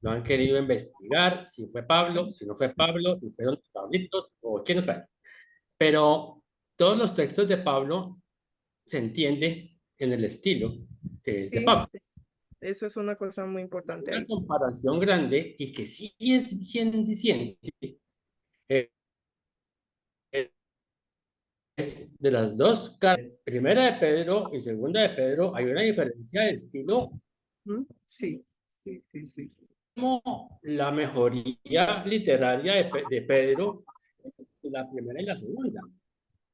[SPEAKER 1] lo han querido investigar, si fue Pablo, si no fue Pablo, si fueron Pablitos o quién sabe. Pero todos los textos de Pablo se entiende en el estilo que es de
[SPEAKER 3] Sí,
[SPEAKER 1] Pablo.
[SPEAKER 3] eso es una cosa muy importante
[SPEAKER 1] Una
[SPEAKER 3] ahí.
[SPEAKER 1] comparación grande y que sí es bien diciente es de las dos cartas, primera de Pedro y segunda de Pedro, hay una diferencia de estilo
[SPEAKER 3] Sí, sí, sí, sí.
[SPEAKER 1] como la mejoría literaria de Pedro, la primera y la segunda.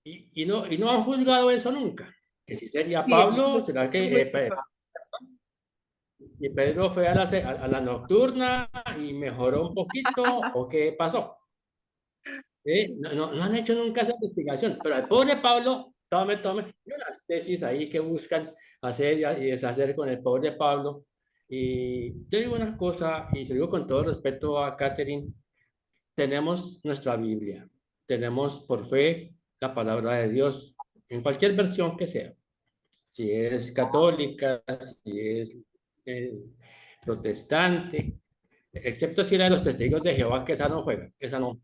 [SPEAKER 1] Y no han juzgado eso nunca. Que si sería
[SPEAKER 3] Sí,
[SPEAKER 1] Pablo, será
[SPEAKER 3] es muy
[SPEAKER 1] que
[SPEAKER 3] importante.
[SPEAKER 1] y Pedro fue a la nocturna y mejoró un poquito, ¿o qué pasó? No han hecho nunca esa investigación, pero el pobre Pablo, tome, y unas tesis ahí que buscan hacer y deshacer con el pobre Pablo. Y yo digo una cosa, y se lo digo con todo respeto a Catherine, tenemos nuestra Biblia, tenemos por fe la palabra de Dios, en cualquier versión que sea. si es católica, si es protestante, excepto si era de los testigos de Jehová, que esa no juega, esa no.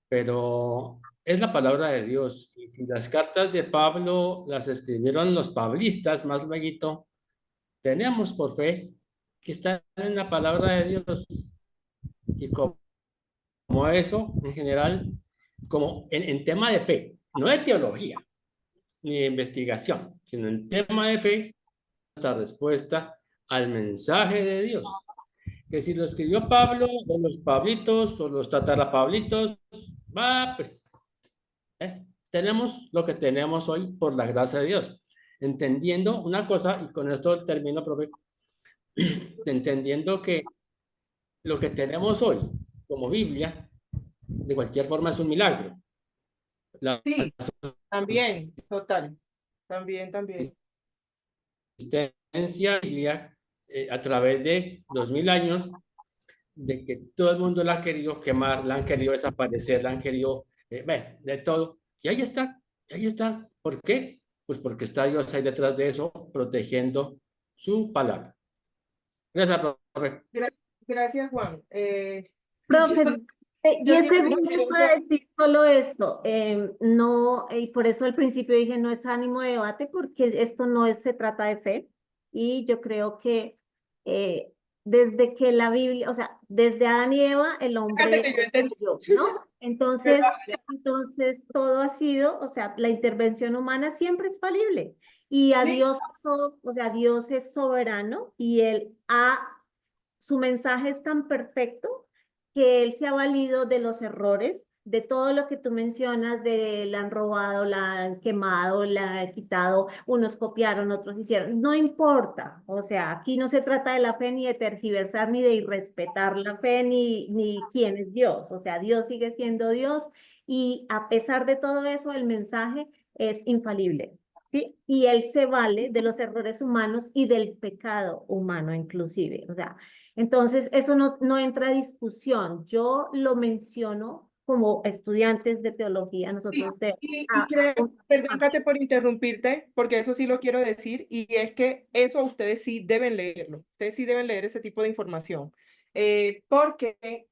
[SPEAKER 1] Pero es la palabra de Dios. Y si las cartas de Pablo las escribieron los pablistas más luego, tenemos por fe que están en la palabra de Dios. Y como eso, en general, como en tema de fe, no de teología ni de investigación, sino en tema de fe, nuestra respuesta al mensaje de Dios. Que si lo escribió Pablo, o los Pablitos, o los Tatarapablitos, va, pues, tenemos lo que tenemos hoy por la gracia de Dios. Entendiendo una cosa, y con esto termino, profe, entendiendo que lo que tenemos hoy como Biblia, de cualquier forma es un milagro. La
[SPEAKER 3] Sí, también, total. También.
[SPEAKER 1] existencia de la Biblia a través de 2000 años, de que todo el mundo la ha querido quemar, la han querido desaparecer, la han querido, de todo. Y ahí está. ¿Por qué? Pues porque está Dios ahí detrás de eso, protegiendo su palabra. Gracias, profe.
[SPEAKER 3] Gracias, Juan.
[SPEAKER 5] Profe,
[SPEAKER 3] yo
[SPEAKER 5] 10
[SPEAKER 3] siempre
[SPEAKER 5] segundos
[SPEAKER 3] quiero
[SPEAKER 5] para decir solo esto. No, y por eso al principio dije no es ánimo de debate, porque esto no es, se trata de fe. Y yo creo que desde que la Biblia, o sea, desde Adán y Eva, el hombre
[SPEAKER 3] que yo entendí.
[SPEAKER 5] ¿no? Entonces todo ha sido, o sea, la intervención humana siempre es falible. Y a
[SPEAKER 3] Sí.
[SPEAKER 5] Dios, o sea, Dios es soberano y su mensaje es tan perfecto que él se ha valido de los errores, de todo lo que tú mencionas, de la han robado, la han quemado, la han quitado, unos copiaron, otros hicieron, no importa, o sea, aquí no se trata de la fe ni de tergiversar ni de irrespetar la fe ni quién es Dios, o sea, Dios sigue siendo Dios y a pesar de todo eso, el mensaje es infalible. ¿Sí? Y él se vale de los errores humanos y del pecado humano inclusive. O sea, entonces eso no entra a discusión. Yo lo menciono como estudiantes de teología, nosotros
[SPEAKER 3] Perdón, Kate, por interrumpirte, porque eso sí lo quiero decir, y es que eso ustedes sí deben leerlo. Ustedes sí deben leer ese tipo de información. Porque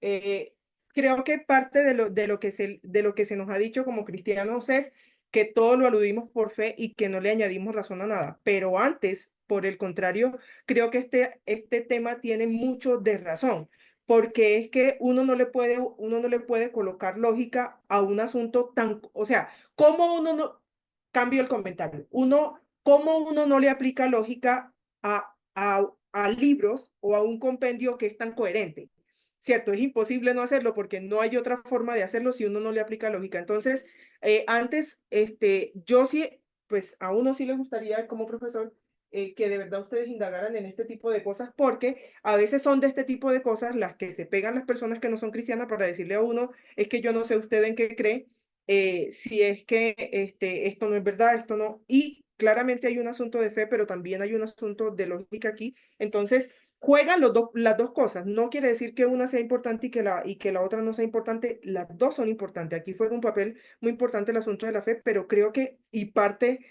[SPEAKER 3] creo que parte de lo que se nos ha dicho como cristianos es que todo lo aludimos por fe y que no le añadimos razón a nada. Pero antes, por el contrario, creo que este tema tiene mucho de razón, porque es que uno no le puede colocar lógica a un asunto tan, o sea, ¿cómo uno no, cambio el comentario, cómo uno no le aplica lógica a libros o a un compendio que es tan coherente? Cierto, es imposible no hacerlo porque no hay otra forma de hacerlo si uno no le aplica lógica. Entonces, antes, yo sí, pues a uno sí le gustaría como profesor que de verdad ustedes indagaran en este tipo de cosas, porque a veces son de este tipo de cosas las que se pegan las personas que no son cristianas para decirle a uno, es que yo no sé usted en qué cree, si es que esto no es verdad, esto no, y claramente hay un asunto de fe, pero también hay un asunto de lógica aquí. Entonces, juegan las dos cosas. No quiere decir que una sea importante y que la otra no sea importante. Las dos son importantes. Aquí juega un papel muy importante el asunto de la fe, pero creo que, y parte,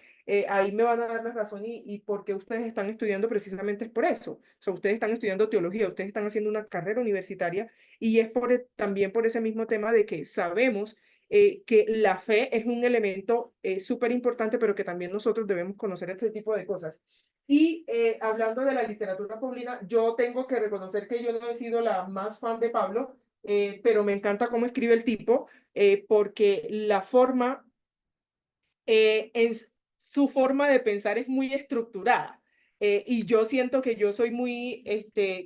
[SPEAKER 3] ahí me van a dar la razón y por qué ustedes están estudiando precisamente es por eso. O sea, ustedes están estudiando teología, ustedes están haciendo una carrera universitaria y es también por ese mismo tema de que sabemos que la fe es un elemento súper importante, pero que también nosotros debemos conocer este tipo de cosas. Y hablando de la literatura paulina, yo tengo que reconocer que yo no he sido la más fan de Pablo, pero me encanta cómo escribe el tipo, porque la forma, su forma de pensar es muy estructurada. Y yo siento que yo soy muy,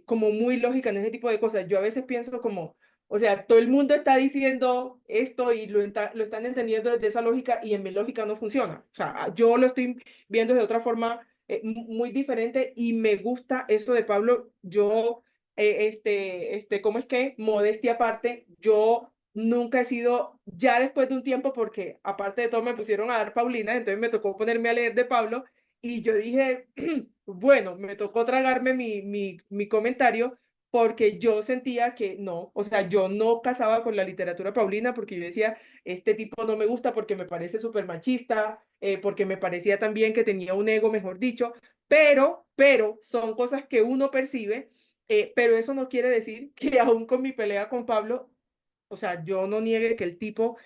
[SPEAKER 3] como muy lógica en ese tipo de cosas. Yo a veces pienso como, o sea, todo el mundo está diciendo esto y lo están entendiendo desde esa lógica y en mi lógica no funciona. O sea, yo lo estoy viendo de otra forma muy diferente y me gusta eso de Pablo. Yo, ¿cómo es que? Modestia aparte, yo nunca he sido, ya después de un tiempo, porque aparte de todo me pusieron a dar Paulina, entonces me tocó ponerme a leer de Pablo y yo dije, bueno, me tocó tragarme mi comentario, porque yo sentía que no, o sea, yo no casaba con la literatura paulina porque yo decía, este tipo no me gusta porque me parece súper machista, porque me parecía también que tenía un ego, mejor dicho, pero son cosas que uno percibe, pero eso no quiere decir que aún con mi pelea con Pablo, o sea, yo no niegue que el tipo,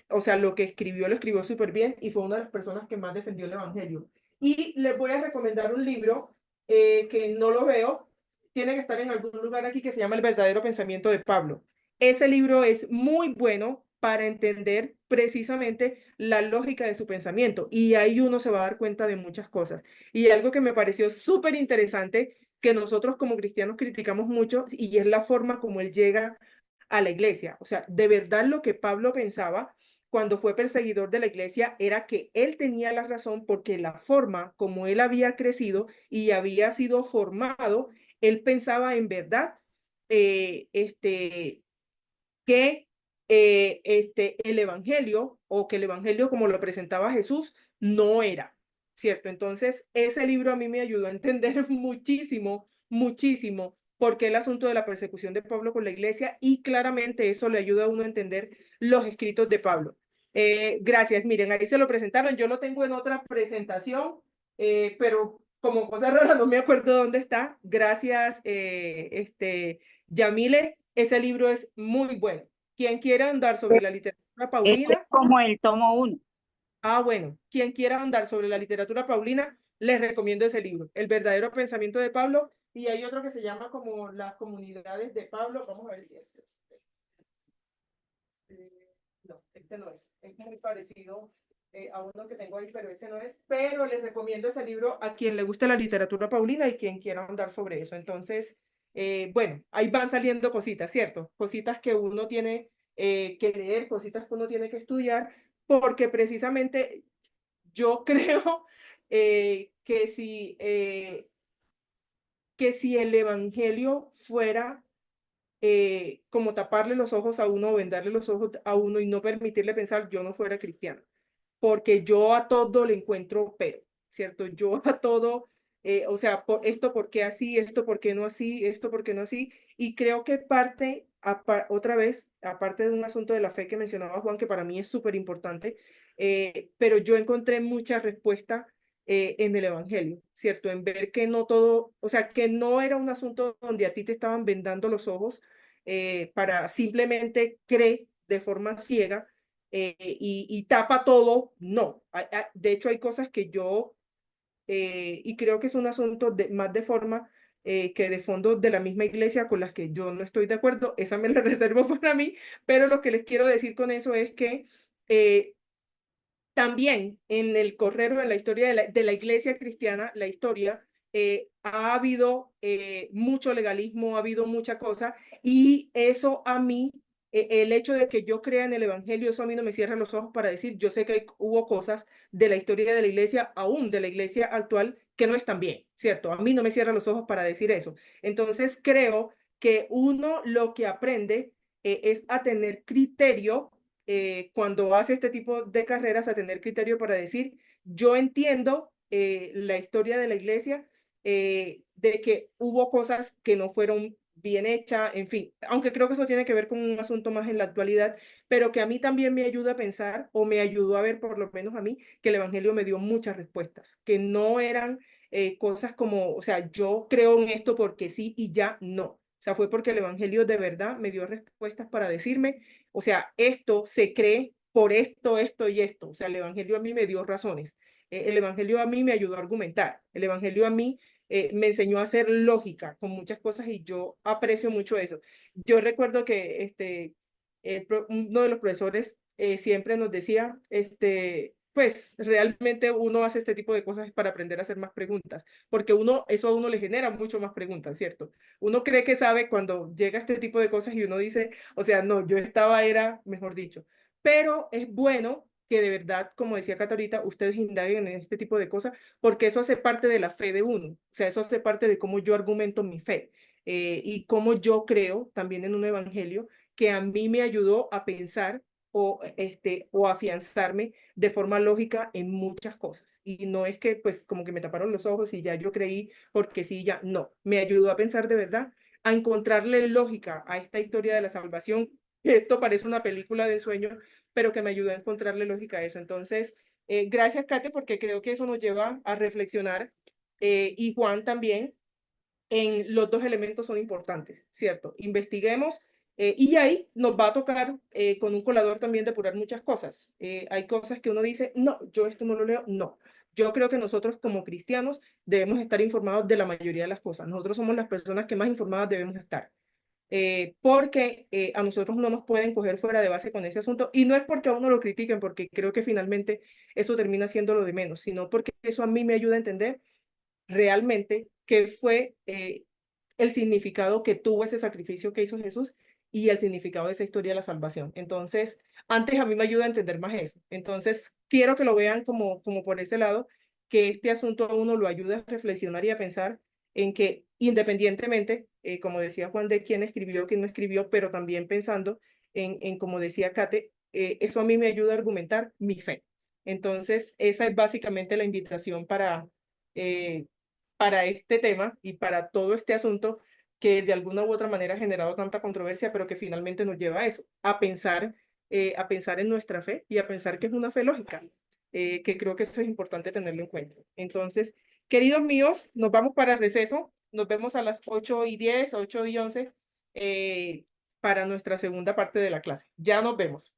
[SPEAKER 3] o sea, lo que escribió lo escribió súper bien y fue una de las personas que más defendió el Evangelio. Y les voy a recomendar un libro que no lo veo, tiene que estar en algún lugar aquí, que se llama El verdadero pensamiento de Pablo. Ese libro es muy bueno para entender precisamente la lógica de su pensamiento y ahí uno se va a dar cuenta de muchas cosas. Y algo que me pareció súper interesante, que nosotros como cristianos criticamos mucho, y es la forma como él llega a la iglesia. O sea, de verdad lo que Pablo pensaba cuando fue perseguidor de la iglesia era que él tenía la razón porque la forma como él había crecido y había sido formado, él pensaba en verdad que el evangelio o que el evangelio como lo presentaba Jesús no era, ¿cierto? Entonces, ese libro a mí me ayudó a entender muchísimo, muchísimo por qué el asunto de la persecución de Pablo con la iglesia y claramente eso le ayuda a uno a entender los escritos de Pablo. Gracias, miren, ahí se lo presentaron, yo lo tengo en otra presentación, pero como cosa rara no me acuerdo dónde está. Gracias, Yamile. Ese libro es muy bueno. Quien quiera andar sobre la literatura paulina.
[SPEAKER 6] Es como el tomo 1.
[SPEAKER 3] Bueno, quien quiera andar sobre la literatura paulina, les recomiendo ese libro, El verdadero pensamiento de Pablo. Y hay otro que se llama como Las comunidades de Pablo. Vamos a ver si es este. No, este no es. Es muy parecido a uno que tengo ahí, pero ese no es. Pero les recomiendo ese libro a quien le guste la literatura paulina y quien quiera andar sobre eso. Entonces, bueno, ahí van saliendo cositas, ¿cierto? Cositas que uno tiene que leer, cositas que uno tiene que estudiar, porque precisamente yo creo que si el evangelio fuera como taparle los ojos a uno, vendarle los ojos a uno y no permitirle pensar, yo no fuera cristiano, porque yo a todo le encuentro pero, ¿cierto? Yo a todo, o sea, esto por qué así, esto por qué no así, esto por qué no así, y creo que parte, otra vez, aparte de un asunto de la fe que mencionaba Juan, que para mí es súper importante, pero yo encontré muchas respuestas en el Evangelio, ¿cierto? En ver que no todo, o sea, que no era un asunto donde a ti te estaban vendando los ojos para simplemente creer de forma ciega y tapa todo, no. De hecho, hay cosas que yo, y creo que es un asunto más de forma que de fondo de la misma iglesia con las que yo no estoy de acuerdo, esa me la reservo para mí, pero lo que les quiero decir con eso es que también en el correr en la historia de la iglesia cristiana, la historia, ha habido mucho legalismo, ha habido mucha cosa, y eso a mí, el hecho de que yo crea en el evangelio, eso a mí no me cierra los ojos para decir, yo sé que hubo cosas de la historia de la iglesia, aún de la iglesia actual, que no están bien, ¿cierto? A mí no me cierra los ojos para decir eso. Entonces creo que uno lo que aprende es a tener criterio cuando hace este tipo de carreras, a tener criterio para decir, yo entiendo la historia de la iglesia, de que hubo cosas que no fueron bien hechas, en fin, aunque creo que eso tiene que ver con un asunto más en la actualidad, pero que a mí también me ayuda a pensar, o me ayudó a ver, por lo menos a mí, que el Evangelio me dio muchas respuestas, que no eran cosas como, o sea, yo creo en esto porque sí y ya no. O sea, fue porque el Evangelio de verdad me dio respuestas para decirme, o sea, esto se cree por esto, esto y esto. O sea, el Evangelio a mí me dio razones. El Evangelio a mí me ayudó a argumentar. El Evangelio a mí me enseñó a hacer lógica con muchas cosas y yo aprecio mucho eso. Yo recuerdo que uno de los profesores siempre nos decía, pues realmente uno hace este tipo de cosas para aprender a hacer más preguntas, porque eso a uno le genera mucho más preguntas, ¿cierto? Uno cree que sabe cuando llega este tipo de cosas y uno dice, o sea, no, era, mejor dicho. Pero es bueno que de verdad, como decía Catarita, ustedes indaguen en este tipo de cosas, porque eso hace parte de la fe de uno. O sea, eso hace parte de cómo yo argumento mi fe y cómo yo creo también en un evangelio que a mí me ayudó a pensar o afianzarme de forma lógica en muchas cosas. Y no es que pues como que me taparon los ojos y ya yo creí porque sí, ya no. Me ayudó a pensar de verdad, a encontrarle lógica a esta historia de la salvación. Esto parece una película de sueño, pero que me ayudó a encontrarle lógica a eso. Entonces, gracias, Kate, porque creo que eso nos lleva a reflexionar, y Juan también, en los dos elementos son importantes, ¿cierto? Investiguemos, y ahí nos va a tocar con un colador también depurar muchas cosas. Hay cosas que uno dice, no, yo esto no lo leo, no. Yo creo que nosotros como cristianos debemos estar informados de la mayoría de las cosas. Nosotros somos las personas que más informadas debemos estar. Porque a nosotros no nos pueden coger fuera de base con ese asunto, y no es porque a uno lo critiquen, porque creo que finalmente eso termina siendo lo de menos, sino porque eso a mí me ayuda a entender realmente qué fue el significado que tuvo ese sacrificio que hizo Jesús y el significado de esa historia de la salvación. Entonces, antes a mí me ayuda a entender más eso. Entonces, quiero que lo vean como por ese lado, que este asunto a uno lo ayuda a reflexionar y a pensar en que independientemente, como decía Juan, de quién escribió, quién no escribió, pero también pensando en como decía Kate, eso a mí me ayuda a argumentar mi fe. Entonces, esa es básicamente la invitación para este tema y para todo este asunto que de alguna u otra manera ha generado tanta controversia, pero que finalmente nos lleva a eso, a pensar en nuestra fe y a pensar que es una fe lógica, que creo que eso es importante tenerlo en cuenta. Entonces, queridos míos, nos vamos para el receso. Nos vemos a las 8:10, 8:11, para nuestra segunda parte de la clase. Ya nos vemos.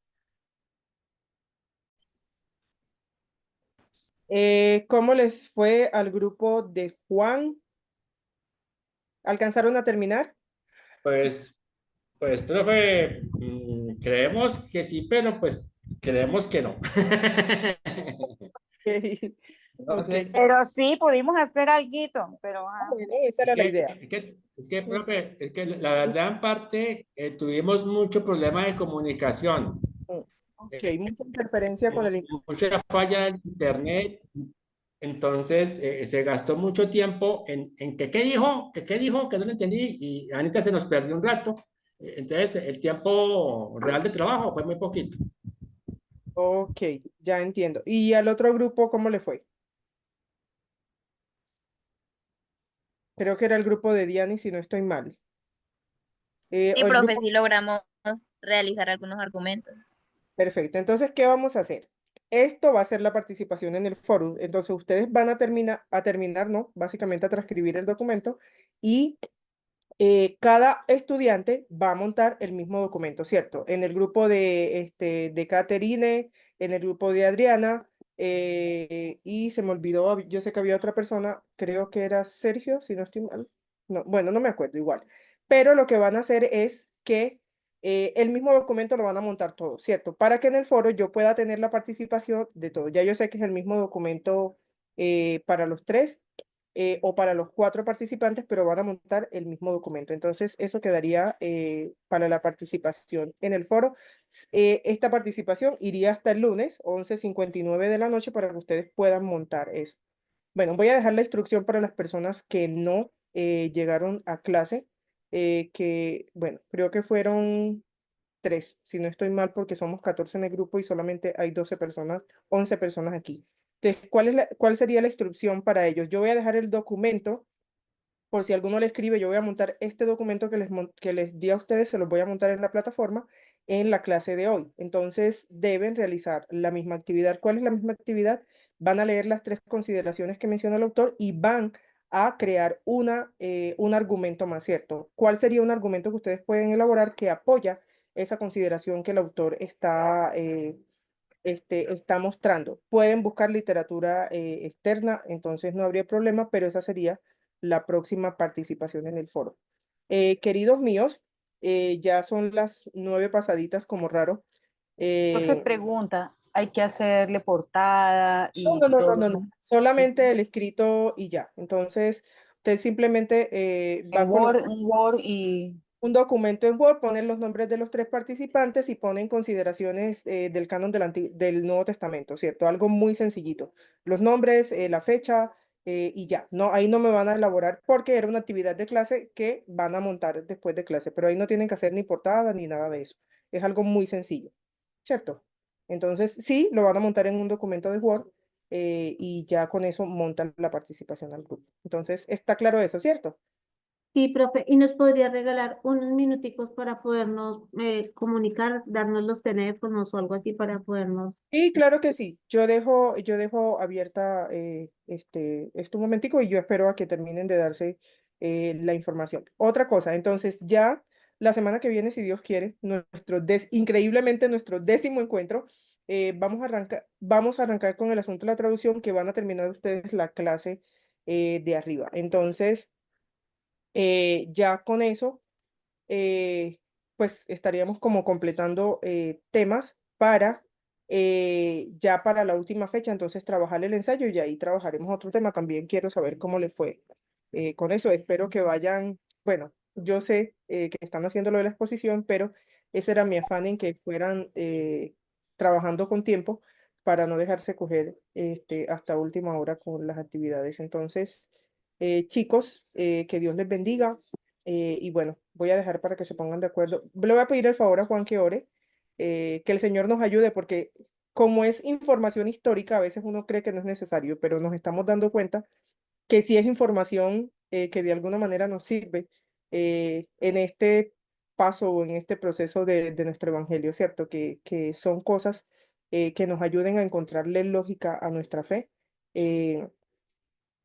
[SPEAKER 3] ¿Cómo les fue al grupo de Juan? ¿Alcanzaron a terminar?
[SPEAKER 1] Pues, profe, creemos que sí, pero pues creemos que no. No
[SPEAKER 3] Ok.
[SPEAKER 1] sé.
[SPEAKER 6] Pero sí, pudimos hacer alguito, pero
[SPEAKER 3] Bueno, esa era la idea.
[SPEAKER 1] Profe, es que la verdad en parte tuvimos mucho problema de comunicación.
[SPEAKER 3] Ok, mucha interferencia con el internet.
[SPEAKER 1] Mucha falla del internet. Entonces se gastó mucho tiempo en que qué dijo, que no lo entendí, y Anita se nos perdió un rato. Entonces el tiempo real de trabajo fue muy poquito.
[SPEAKER 3] Ok, ya entiendo. ¿Y al otro grupo cómo le fue? Creo que era el grupo de Diani, si no estoy mal.
[SPEAKER 7] Sí,
[SPEAKER 3] O el
[SPEAKER 7] profe,
[SPEAKER 3] grupo...
[SPEAKER 7] sí logramos realizar algunos argumentos.
[SPEAKER 3] Perfecto. Entonces, ¿qué vamos a hacer? Esto va a ser la participación en el foro. Entonces, ustedes van a terminar, ¿no? Básicamente a transcribir el documento, y cada estudiante va a montar el mismo documento, ¿cierto? En el grupo de Caterine, en el grupo de Adriana, y se me olvidó, yo sé que había otra persona, creo que era Sergio, si no estoy mal. No, bueno, no me acuerdo igual. Pero lo que van a hacer es que el mismo documento lo van a montar todos, ¿cierto? Para que en el foro yo pueda tener la participación de todos. Ya yo sé que es el mismo documento para los tres, o para los 4 participantes, pero van a montar el mismo documento. Entonces, eso quedaría para la participación en el foro. Esta participación iría hasta el lunes, 11:59 de la noche, para que ustedes puedan montar eso. Bueno, voy a dejar la instrucción para las personas que no llegaron a clase, que, bueno, creo que fueron 3, si no estoy mal, porque somos 14 en el grupo y solamente hay 12 personas, 11 personas aquí. Entonces, ¿cuál sería la instrucción para ellos? Yo voy a dejar el documento, por si alguno le escribe, yo voy a montar este documento que les di a ustedes, se los voy a montar en la plataforma en la clase de hoy. Entonces, deben realizar la misma actividad. ¿Cuál es la misma actividad? Van a leer las 3 consideraciones que menciona el autor y van a crear un argumento más, ¿cierto? ¿Cuál sería un argumento que ustedes pueden elaborar que apoya esa consideración que el autor está mostrando? Pueden buscar literatura externa, entonces no habría problema, pero esa sería la próxima participación en el foro. Queridos míos, ya son las 9 pasaditas, como raro.
[SPEAKER 2] Profe, pregunta, ¿hay que hacerle portada y
[SPEAKER 3] No. Solamente el escrito y ya. Entonces, usted simplemente va a colocar
[SPEAKER 2] un Word y...
[SPEAKER 3] un documento en Word, ponen los nombres de los 3 participantes y ponen consideraciones del canon del Nuevo Testamento, ¿cierto? Algo muy sencillito. Los nombres, la fecha, y ya. No, ahí no me van a elaborar porque era una actividad de clase que van a montar después de clase, pero ahí no tienen que hacer ni portada ni nada de eso. Es algo muy sencillo, ¿cierto? Entonces, sí, lo van a montar en un documento de Word, y ya con eso montan la participación al grupo. Entonces, está claro eso, ¿cierto?
[SPEAKER 5] Sí, profe, y nos podría regalar unos minuticos para podernos comunicar, darnos los teléfonos o algo así para podernos.
[SPEAKER 3] Sí, claro que sí. Yo dejo abierta esto un momentico y yo espero a que terminen de darse la información. Otra cosa, entonces ya la semana que viene, si Dios quiere, increíblemente nuestro 10º encuentro, vamos a arrancar con el asunto de la traducción que van a terminar ustedes la clase de arriba. Entonces, ya con eso pues estaríamos como completando temas para ya para la última fecha, entonces trabajar el ensayo y ahí trabajaremos otro tema. También quiero saber cómo les fue con eso. Espero que vayan, bueno, yo sé que están haciendo lo de la exposición, pero ese era mi afán en que fueran trabajando con tiempo para no dejarse coger hasta última hora con las actividades. Entonces, chicos, que Dios les bendiga. Y bueno, voy a dejar para que se pongan de acuerdo. Le voy a pedir el favor a Juan que ore, que el Señor nos ayude, porque como es información histórica, a veces uno cree que no es necesario, pero nos estamos dando cuenta que sí es información que de alguna manera nos sirve en este paso o en este proceso de nuestro evangelio, ¿cierto? Que son cosas que nos ayuden a encontrarle lógica a nuestra fe.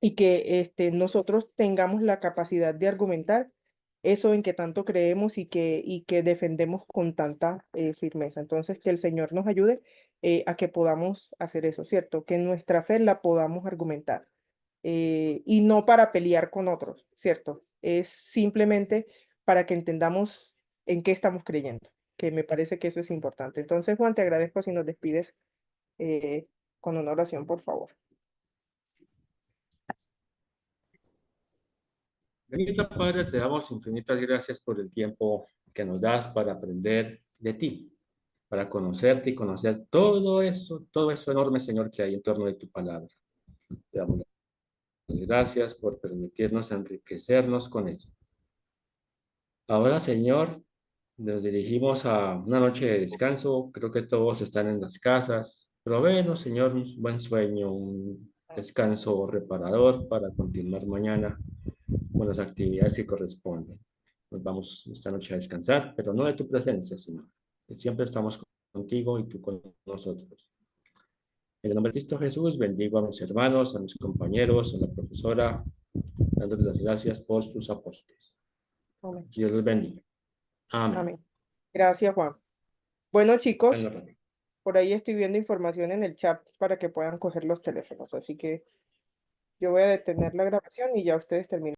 [SPEAKER 3] Y que nosotros tengamos la capacidad de argumentar eso en que tanto creemos y que defendemos con tanta firmeza. Entonces, que el Señor nos ayude a que podamos hacer eso, ¿cierto? Que nuestra fe la podamos argumentar y no para pelear con otros, ¿cierto? Es simplemente para que entendamos en qué estamos creyendo, que me parece que eso es importante. Entonces, Juan, te agradezco si nos despides con una oración, por favor.
[SPEAKER 1] Bendito Padre, te damos infinitas gracias por el tiempo que nos das para aprender de ti, para conocerte y conocer todo eso enorme, Señor, que hay en torno de tu palabra. Te damos las gracias por permitirnos enriquecernos con ella. Ahora, Señor, nos dirigimos a una noche de descanso. Creo que todos están en las casas. Provéenos, Señor, un buen sueño, un descanso reparador para continuar mañana con las actividades que corresponden. Nos vamos esta noche a descansar, pero no de tu presencia, Señor. Siempre estamos contigo y tú con nosotros. En el nombre de Cristo Jesús, bendigo a mis hermanos, a mis compañeros, a la profesora, dándoles las gracias por sus aportes.
[SPEAKER 3] Amén.
[SPEAKER 1] Dios los bendiga. Amén.
[SPEAKER 3] Amén. Gracias, Juan. Bueno, chicos,
[SPEAKER 1] Bueno,
[SPEAKER 3] por ahí estoy viendo información en el chat para que puedan coger los teléfonos, así que yo voy a detener la grabación y ya ustedes terminan.